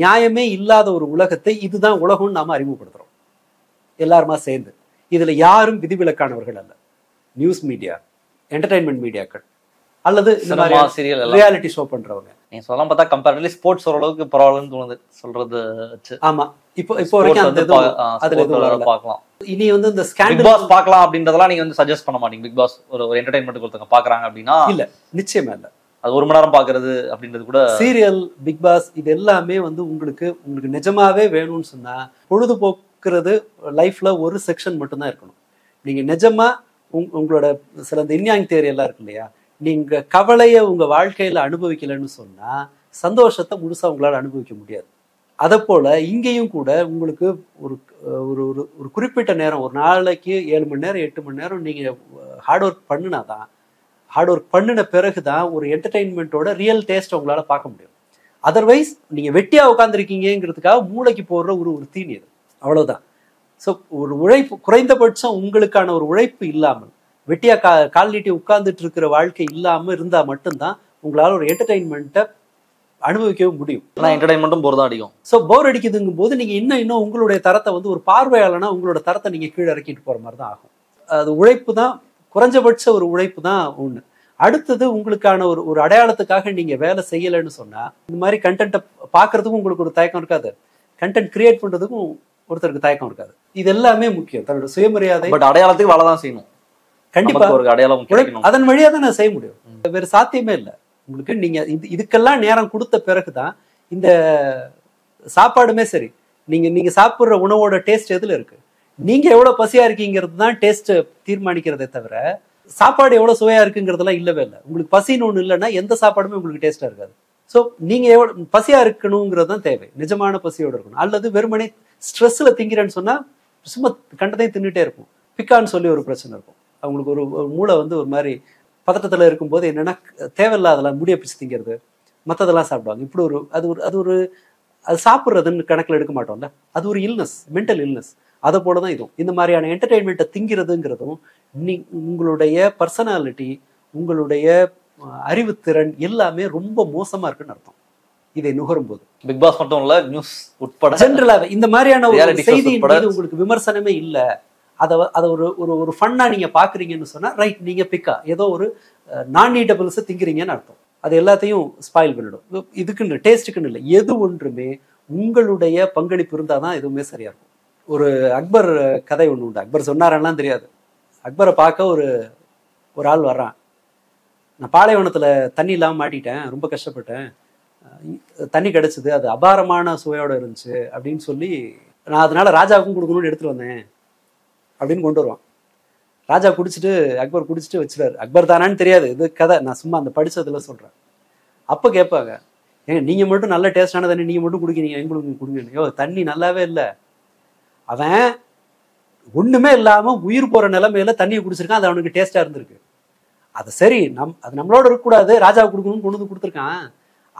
நியாயமே இல்லாத ஒரு உலகத்தை இதுதான் உலகம்னு நாம அறிமுகப்படுத்துறோம் எல்லாருமா சேர்ந்து. இதுல யாரும் விதிவிலக்கானவர்கள் அல்ல. நியூஸ் மீடியா, என்டர்டைன்மெண்ட் மீடியாக்கள் அல்லது ரியாலிட்டி ஷோ பண்றவங்க. நீங்க சொல்லலாம் பார்த்தா கம்பேரிட்டிவ்லி ஸ்போர்ட்ஸ் ஓரளவுக்கு பரவாயில்லன்னு தோணுது சொல்றது வச்சு. ஆமா, இப்போ வரைக்கும் அதுல எதுவும் பார்க்கலாம். இனி வந்து இந்த பிக் பாஸ் பார்க்கலாம் அப்படின்றதெல்லாம் நீங்க வந்து சஜஸ்ட் பண்ண மாட்டீங்க? பிக் பாஸ் ஒரு என்டர்டைன்மெண்ட் ஒருத்தங்க பாக்குறாங்க அப்படின்னா இல்ல, நிச்சயமா இல்ல. அது 1 மணி நேரம் பாக்குறது அப்படின்றது கூட, சீரியல், பிக் பாஸ் இது எல்லாமே வந்து உங்களுக்கு நிஜமாவே வேணும்னு சொன்னா பொழுதுபோக்குறது லைஃப்ல ஒரு செக்ஷன் மட்டும்தான் இருக்கணும். நீங்க நிஜமா உங்களோட சில இந்த இன்யாங் தேரி எல்லாம் இருக்கு இல்லையா, நீங்க கவலைய உங்க வாழ்க்கையில அனுபவிக்கலன்னு சொன்னா சந்தோஷத்தை முழுசா உங்களால அனுபவிக்க முடியாது. அதை போல இங்கேயும் கூட உங்களுக்கு ஒரு குறிப்பிட்ட நேரம், ஒரு நாளைக்கு 7 மணி நேரம் 8 மணி நேரம் நீங்க ஹார்ட் ஒர்க் பண்ணின பிறகுதான் ஒரு என்டர்டெயின்மெண்ட்டோட ரியல் டேஸ்ட் உங்களால பார்க்க முடியும். அதர்வைஸ் நீங்க வெட்டியா உட்காந்துருக்கீங்கிறதுக்காக மூளைக்கு போடுற ஒரு தீனி அது, அவ்வளவுதான். ஸோ ஒரு உழைப்பு, குறைந்தபட்சம் உங்களுக்கான ஒரு உழைப்பு இல்லாமல் வெட்டியா கால் நீட்டி உட்கார்ந்துட்டு இருக்கிற வாழ்க்கை இல்லாம இருந்தா மட்டும்தான் உங்களால ஒரு என்டர்டெயின்மெண்ட்டை அனுபவிக்கவும் முடியும். என்டர்டெயின்மெண்ட்டும் போர் தான் அடிக்கும். ஸோ போர் அடிக்குதுங்கும் போது நீங்க இன்னும் உங்களுடைய தரத்தை வந்து ஒரு பார்வையாளனா உங்களோட தரத்தை நீங்க கீழே இறக்கிட்டு போற மாதிரி தான் ஆகும். அது உழைப்பு தான், குறைஞ்சபட்ச ஒரு உழைப்பு தான் ஒண்ணு. அடுத்தது உங்களுக்கான ஒரு அடையாளத்துக்காக நீங்க வேலை செய்யலைன்னு சொன்னா இந்த மாதிரி கண்டென்ட்டை பார்க்கறதுக்கும் உங்களுக்கு ஒரு தயக்கம் இருக்காது, கண்டென்ட் கிரியேட் பண்றதுக்கும் ஒருத்தருக்கு தயக்கம் இருக்காது. இது எல்லாமே முக்கியம், தன்னோட சுயமரியாதை. பட் அடையாளத்துக்கு வேலை தான் செய்யணும் கண்டிப்பா, ஒரு அடையாளம் அதன் வழியா தான் நான் செய்ய முடியும், வேற சாத்தியமே இல்லை உங்களுக்கு. நீங்க இதுக்கெல்லாம் நேரம் கொடுத்த பிறகுதான் இந்த சாப்பாடுமே சரி, நீங்க சாப்பிடுற உணவோட டேஸ்ட் எதுல இருக்கு, நீங்க எவ்வளவு பசியா இருக்கீங்கிறது தான் டேஸ்ட் தீர்மானிக்கிறதே தவிர சாப்பாடு எவ்வளவு சுவையா இருக்குங்கிறதெல்லாம் இல்லவே இல்லை. உங்களுக்கு பசின்னு ஒண்ணு இல்லைன்னா எந்த சாப்பாடுமே உங்களுக்கு டேஸ்டா இருக்காது. ஸோ நீங்க எவ்வளவு பசியா இருக்கணுங்கிறது தான் தேவை, நிஜமான பசியோட இருக்கணும். அல்லது வெறுமனே ஸ்ட்ரெஸ்ல திங்கிறேன்னு சொன்னா சும்மா கண்டதையும் தின்னுட்டே இருக்கும். பிக்கான்னு சொல்லி ஒரு பிரச்சனை இருக்கும் அவங்களுக்கு. ஒரு மூளை வந்து ஒரு மாதிரி பதட்டத்துல இருக்கும்போது என்னன்னா தேவையில்லாதெல்லாம் முடிய பிச்சு திங்கிறது, மற்றதெல்லாம் சாப்பிடுவாங்க. இப்படி அது சாப்பிட்றதுன்னு கணக்கில் எடுக்க மாட்டோம்ல, அது ஒரு இல்னஸ், மென்டல் இல்னஸ். அதை போலதான் இதுவும். இந்த மாதிரியான என்டர்டெயின்மெண்ட்டை திங்கிறதுங்கிறதும் உங்களுடைய பர்சனாலிட்டி, உங்களுடைய அறிவுத்திறன் எல்லாமே ரொம்ப மோசமா இருக்குன்னு அர்த்தம் இதை நுகரும் போது. பிக் பாஸ் மட்டும் இல்ல, நியூஸ் உட்பட ஜென்ரலாக இந்த மாதிரியான ஒரு செய்தியின் மீது உங்களுக்கு விமர்சனமே இல்லை, அதை ஒரு ஃபன்னா நீங்க பாக்குறீங்கன்னு சொன்னா ரைட், நீங்க பிக்கா ஏதோ ஒரு நான் ஈட்டபிள்ஸை திங்கிறீங்கன்னு அர்த்தம். அது எல்லாத்தையும் ஸ்பாயில் பண்ணிடும். இதுக்குன்னு டேஸ்ட்டுக்குன்னு இல்லை, எது ஒன்றுமே உங்களுடைய பங்களிப்பு இருந்தாதான் எதுவுமே சரியா இருக்கும். ஒரு அக்பர் கதை ஒன்று உண்டு. அக்பர் சொன்னாரெல்லாம் தெரியாது. அக்பரை பார்க்க ஒரு ஆள் வர்றான். நான் பாலைவனத்துல தண்ணி இல்லாமல் மாட்டிட்டேன், ரொம்ப கஷ்டப்பட்டேன், தண்ணி கிடைச்சது, அது அபாரமான சுவையோட இருந்துச்சு அப்படின்னு சொல்லி நான் அதனால ராஜாவுக்கும் கொடுக்கணும்னு எடுத்துட்டு வந்தேன் அப்படின்னு கொண்டு வருவான். ராஜா குடிச்சிட்டு, அக்பர் குடிச்சிட்டு வச்சுறாரு. அக்பர் தானான்னு தெரியாது, இது கதை, நான் சும்மா அந்த படிச்சதுல சொல்றேன். அப்போ கேட்பாங்க, ஏங்க நீங்க மட்டும் நல்ல டேஸ்டான தண்ணி நீங்க மட்டும் குடிக்கிறீங்க, எங்களுக்கு கொடுங்க. ஐயோ தண்ணி நல்லாவே இல்லை, அவன் ஒண்ணுமே இல்லாம உயிர் போற நிலைமையில தண்ணியை குடிச்சிருக்கான், அது அவனுக்கு டேஸ்டா இருந்திருக்கு. அது சரி, அது நம்மளோட இருக்கக்கூடாது, ராஜாவுக்கு கொடுக்கணும்னு கொண்டு வந்து கொடுத்துருக்கான்.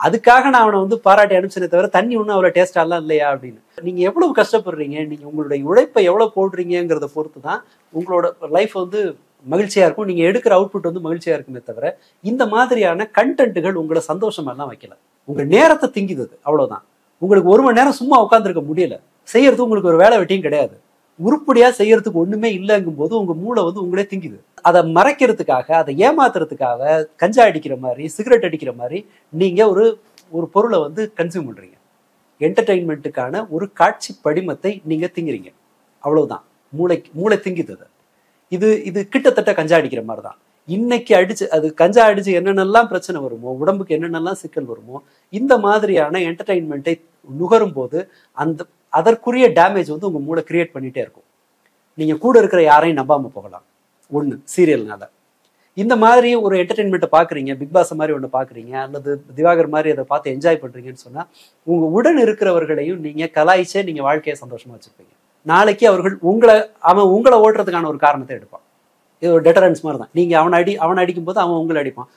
அதுக்காக நான் அவனை வந்து பாராட்டி அனுப்பிச்சனே தவிர தண்ணி ஒன்றும் அவ்வளோ டேஸ்டாலாம் இல்லையா அப்படின்னு. நீங்க எவ்வளவு கஷ்டப்படுறீங்க, நீங்க உங்களுடைய உழைப்பை எவ்வளவு போடுறீங்கிறத பொறுத்து தான் உங்களோட லைஃப் வந்து மகிழ்ச்சியா இருக்கும். நீங்க எடுக்கிற அவுட்புட் வந்து மகிழ்ச்சியா இருக்குமே தவிர இந்த மாதிரியான கண்டென்ட்டுகள் உங்களை சந்தோஷமா எல்லாம் வைக்கல. உங்க நேரத்தை திங்குது, அவ்வளவுதான். உங்களுக்கு 1 மணி நேரம் சும்மா உட்காந்துருக்க முடியல, செய்யறது உங்களுக்கு ஒரு வேலை வெட்டியும் கிடையாது, உருப்படியா செய்யறதுக்கு ஒண்ணுமே இல்லைங்கும் போது உங்க மூளை வந்து உங்களே திங்குது. அதை மறைக்கிறதுக்காக, அதை ஏமாத்துறதுக்காக கஞ்சா அடிக்கிற மாதிரி, சிகரெட் அடிக்கிற மாதிரி நீங்க ஒரு பொருளை வந்து கன்சியூம் பண்றீங்க. என்டர்டெயின்மெண்ட்டுக்கான ஒரு காட்சி படிமத்தை நீங்க திங்குறீங்க, அவ்வளவுதான். மூளை திங்குது. இது கிட்டத்தட்ட கஞ்சா அடிக்கிற மாதிரி தான். இன்னைக்கு அடிச்சு அது கஞ்சா அடிச்சு என்னென்னலாம் பிரச்சனை வருமோ, உடம்புக்கு என்னென்னலாம் சிக்கல் வருமோ, இந்த மாதிரியான என்டர்டெயின்மெண்ட்டை நுகரும் போது அதற்குரிய டேமேஜ் வந்து உங்க மூளை கிரியேட் பண்ணிட்டே இருக்கும். நீங்க கூட இருக்கிற யாரையும் நம்பாம போகலாம். ஒண்ணு சீரியல்னால இந்த மாதிரி ஒரு என்டர்டெயின்மெண்ட்டை பாக்குறீங்க, பிக் பாஸ் மாதிரி ஒன்று பாக்குறீங்க, அல்லது திவாகர் மாதிரி அதை பார்த்து என்ஜாய் பண்றீங்கன்னு சொன்னா உங்க உடன் இருக்கிறவர்களையும் நீங்க கலாய்ச்சே நீங்க வாழ்க்கையை சந்தோஷமா வச்சிருப்பீங்க. நாளைக்கு அவர்கள் உங்களை ஓட்டுறதுக்கான ஒரு காரணத்தை எடுப்பான். இது ஒரு டெட்டரன்ஸ் மாதிரி தான். நீங்க அவனை அடிக்கும் போது அவன் உங்களை அடிப்பான்,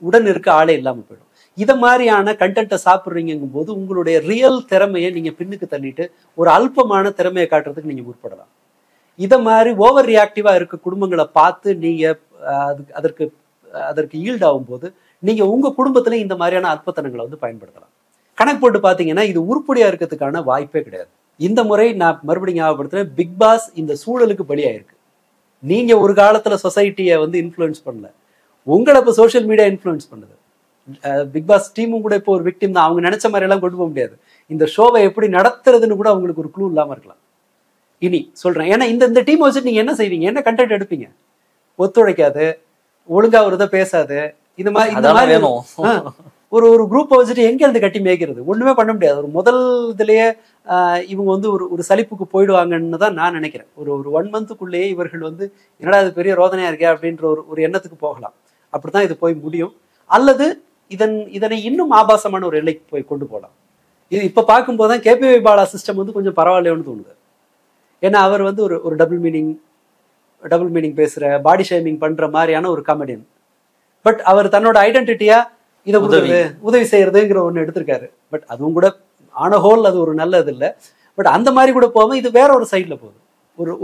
உடன் இருக்க ஆளே இல்லாம போயிடும். இதை மாதிரியான கண்டென்ட்டை சாப்பிட்றீங்கும் போது உங்களுடைய ரியல் திறமையை நீங்க பின்னுக்கு தள்ளிட்டு ஒரு அல்பமான திறமையை காட்டுறதுக்கு நீங்க முற்படலாம். இதை மாதிரி ஓவர் ரியாக்டிவா இருக்க குடும்பங்களை பார்த்து நீங்க அதற்கு ஈல்ட் ஆகும் போது நீங்க உங்க குடும்பத்துல இந்த மாதிரியான அல்பத்தனங்களை வந்து பயன்படுத்தலாம். கணக்கு போட்டு பாத்தீங்கன்னா இது உருப்படியா இருக்கிறதுக்கான வாய்ப்பே கிடையாது. இந்த முறை நான் மறுபடியும் ஞாபகப்படுத்துறேன், பிக் பாஸ் இந்த சூழலுக்கு பலியாயிருக்கு. நீங்க ஒரு காலத்துல சொசைட்டியை வந்து இன்ஃப்ளூயன்ஸ் பண்ணல, உங்களை இப்போ சோசியல் மீடியா இன்ஃப்ளூயன்ஸ் பண்ணுது. பிக் பாஸ் டீமும் கூட இப்போ ஒரு விக்டிம் தான். அவங்க நினைச்ச மாதிரி எல்லாம் கொண்டு போக முடியாது. இந்த ஷோவை எப்படி நடத்துறதுன்னு கூட அவங்களுக்கு ஒரு க்ளூ இல்லாம இருக்கலாம். இனி சொல்றேன், ஏன்னா இந்த டீம் வச்சுட்டு நீங்க என்ன செய்வீங்க, என்ன கண்டென்ட் எடுப்பீங்க? ஒத்துழைக்காது, ஒழுங்கா ஒரு இதை பேசாது, இந்த மாதிரி ஒரு குரூப்பை வச்சுட்டு எங்க இருந்து கட்டி மேய்க்கிறது? ஒண்ணுமே பண்ண முடியாது. ஒரு முதல் இதுலயே இவங்க வந்து ஒரு சலிப்புக்கு போயிடுவாங்கன்னு தான் நான் நினைக்கிறேன். ஒரு 1 மந்த்துக்குள்ளேயே இவர்கள் வந்து என்னடா இது பெரிய ரோதனையா இருக்கே அப்படின்ற ஒரு எண்ணத்துக்கு போகலாம். அப்படித்தான் இது போய் முடியும். அல்லது இதனை இன்னும் ஆபாசமான ஒரு எல்லைக்கு போய் கொண்டு போகலாம். இது இப்ப பார்க்கும்போது தான் கேபிஐ பாலா சிஸ்டம் வந்து கொஞ்சம் பரவாயில்லையோன்னு தோணுது. ஏன்னா அவர் வந்து ஒரு டபுள் மீனிங் பேசுற, பாடி ஷேமிங் பண்ற மாதிரியான ஒரு காமெடியன். பட் அவர் தன்னோட ஐடென்டிட்டியா இதை உதவி செய்யறதுங்கிற ஒண்ணு எடுத்திருக்காரு. பட் அதுவும் கூட ஆன ஹோல் அது ஒரு நல்லது இல்லை. பட் அந்த மாதிரி கூட போகாம இது வேற ஒரு சைட்ல போகுது,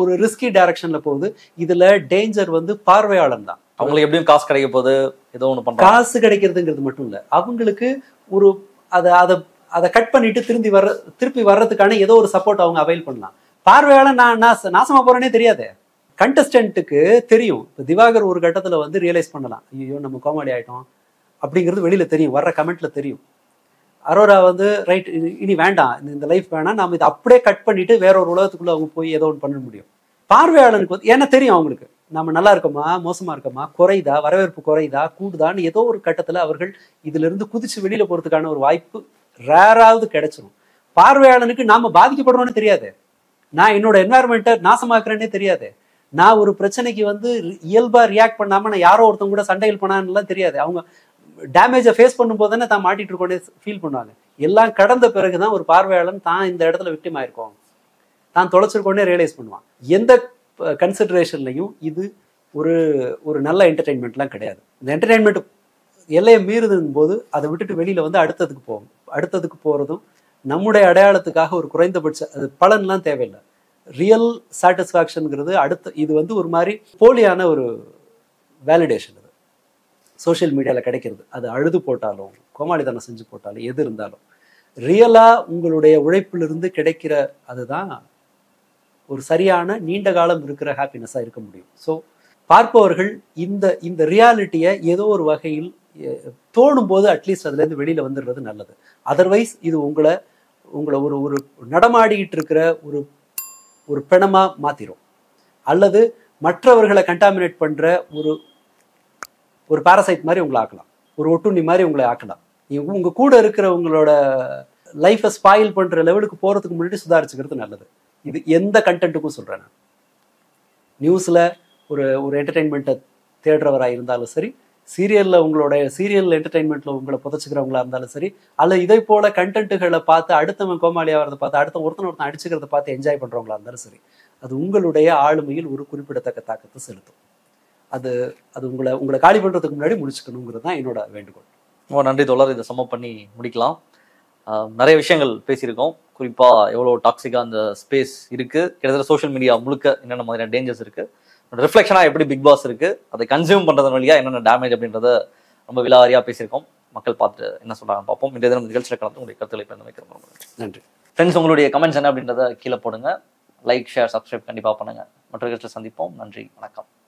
ஒரு ரிஸ்கி டைரக்ஷன்ல போகுது. இதுல டேஞ்சர் வந்து பார்வையாளன் தான். அவங்களுக்கு எப்படியும் காசு கிடைக்க போகுது, ஏதோ ஒண்ணு பண்றாங்க. காசு கிடைக்கிறதுங்கிறது மட்டும் இல்ல, அவங்களுக்கு அதை கட் பண்ணிட்டு திருப்பி வர்றதுக்கான ஏதோ ஒரு சப்போர்ட் அவங்க அவைல் பண்ணலாம். பார்வையாளன் நான் நாசமா போறேனே தெரியாது. கண்டஸ்டன்ட்டுக்கு தெரியும். இப்போ திவாகர் ஒரு கட்டத்துல வந்து ரியலைஸ் பண்ணலாம், ஐயோ நம்ம காமெடி ஆயிட்டோம் அப்படிங்கிறது வெளியில தெரியும், வர்ற கமெண்ட்ல தெரியும். அரோரா வந்து ரைட், இனி வேண்டாம், இந்த லைஃப் வேணாம், நம்ம இதை அப்படியே கட் பண்ணிட்டு வேற ஒரு உலகத்துக்குள்ள அவங்க போய் ஏதோ ஒன்று பண்ண முடியும். பார்வையாளனுக்கு வந்து ஏன்னா தெரியும் அவங்களுக்கு நம்ம நல்லா இருக்கோமா, மோசமா இருக்கோமா, குறைதா, வரவேற்பு குறைதா, கூடுதான்னு ஏதோ ஒரு கட்டத்துல அவர்கள் இதுல இருந்து குதிச்சு வெளியில போறதுக்கான ஒரு வாய்ப்பு ரேராவது கிடைச்சிடும். பார்வையாளனுக்கு நாம பாதிக்கப்படுறோம்னு தெரியாது, நான் என்னோட என்வாயர்மெண்ட்டை நாசமாக்குறேன்னே தெரியாது, நான் ஒரு பிரச்சனைக்கு வந்து இயல்பா ரியாக்ட் பண்ணாம நான் யாரோ ஒருத்தவங்க கூட சண்டைகள் பண்ணான்னுலாம் தெரியாது. அவங்க டேமேஜை ஃபேஸ் பண்ணும்போது தானே தான் மாட்டிட்டு இருக்கோன்னே ஃபீல் பண்ணுவாங்க. எல்லாம் கடந்த பிறகுதான் ஒரு பார்வையாளன் தான் இந்த இடத்துல விக்டிம் ஆயிருக்கோம், தான் தொலைச்சிருக்கோன்னே ரியலைஸ் பண்ணுவான். எந்த கன்சிடரேஷன்லையும் இது ஒரு நல்ல என்டர்டெயின்மெண்ட்லாம் கிடையாது. இந்த என்டர்டெயின்மெண்ட் எல்லையை மீறுதும் போது அதை விட்டுட்டு வெளியில வந்து அடுத்ததுக்கு போறதும் நம்முடைய அடையாளத்துக்காக ஒரு குறைந்தபட்ச அது பலன்லாம் தேவையில்லை. ரியல் சாட்டிஸ்ஃபேக்ஷனுங்கிறது இது வந்து ஒரு மாதிரி போலியான ஒரு வேலிடேஷன். அது சோசியல் மீடியாவில் கிடைக்கிறது, அது அழுது போட்டாலும் கோமாளித்தனம் செஞ்சு போட்டாலும் எது இருந்தாலும் ரியலா உங்களுடைய உழைப்பிலிருந்து கிடைக்கிற அதுதான் ஒரு சரியான நீண்ட காலம் இருக்கிற ஹாப்பினஸா இருக்க முடியும். ஸோ பார்ப்பவர்கள் இந்த ரியாலிட்டியை ஏதோ ஒரு வகையில் தோணும் போது அட்லீஸ்ட் அதுல இருந்து வெளியில வந்துடுறது நல்லது. அதர்வைஸ் இது உங்களை ஒரு நடமாடிக்கிட்டு இருக்கிற ஒரு பிணமா மாத்திரும், அல்லது மற்றவர்களை கண்டாமினேட் பண்ற ஒரு பாரசைட் மாதிரி உங்களை ஆக்கலாம், ஒரு ஒட்டுண்ணி மாதிரி உங்களை ஆக்கலாம். உங்க கூட இருக்கிற உங்களோட லைஃபை ஸ்பாயில் பண்ற லெவலுக்கு போறதுக்கு முன்னாடி சுதாரிச்சுக்கிறது நல்லது. இது எந்த கண்டென்ட்டுக்கும் சொல்றேன். நான் நியூஸ்ல ஒரு என்டர்டெயின்மெண்ட்டை தேடுறவராக இருந்தாலும் சரி, சீரியல் என்டர்டெயின்மெண்ட்ல உங்களை புதைச்சிக்கிறவங்களா இருந்தாலும் சரி, அல்ல இதை போல கண்டென்ட்டுகளை பார்த்து அடுத்தவன் கோமாளியா வரதை பார்த்து ஒருத்தன் அடிச்சுக்கிறத பார்த்து என்ஜாய் பண்றவங்களா இருந்தாலும் சரி, அது உங்களுடைய ஆளுமையில் ஒரு குறிப்பிடத்தக்க தாக்கத்தை செலுத்தும். அது உங்களை காலி பண்றதுக்கு முன்னாடி முடிச்சுக்கணுங்கிறது தான் என்னோட வேண்டுகோள். ரொம்ப நன்றி தோழர். இதை சம்மப் பண்ணி முடிக்கலாம். நிறைய விஷயங்கள் பேசியிருக்கோம். குறிப்பாக எவ்வளோ டாக்ஸிக்காக அந்த ஸ்பேஸ் இருக்குது, கிட்டத்தட்ட சோஷியல் மீடியா முழுக்க என்னென்ன மாதிரியான டேஞ்சர்ஸ் இருக்குது, ரிஃப்ளெக்ஷனாக எப்படி பிக் பாஸ் இருக்குது, அதை கன்சியூம் பண்ணுறதன் வழியாக என்னென்ன டேமேஜ் அப்படின்றத ரொம்ப விலாவாரியாக பேசியிருக்கோம். மக்கள் பார்த்து என்ன சொல்கிறாங்க பார்ப்போம். இந்த தினம் நிகழ்ச்சியில் கலந்து உங்களுடைய கருத்துக்களை பகிர்ந்து வைக்கிறோம். நன்றி ஃப்ரெண்ட்ஸ். உங்களுடைய கமெண்ட்ஸ் என்ன அப்படின்றத கீழே போடுங்க. லைக், ஷேர், சப்ஸ்கிரைப் கண்டிப்பாக பண்ணுங்கள். மற்ற நிகழ்ச்சியில் சந்திப்போம். நன்றி, வணக்கம்.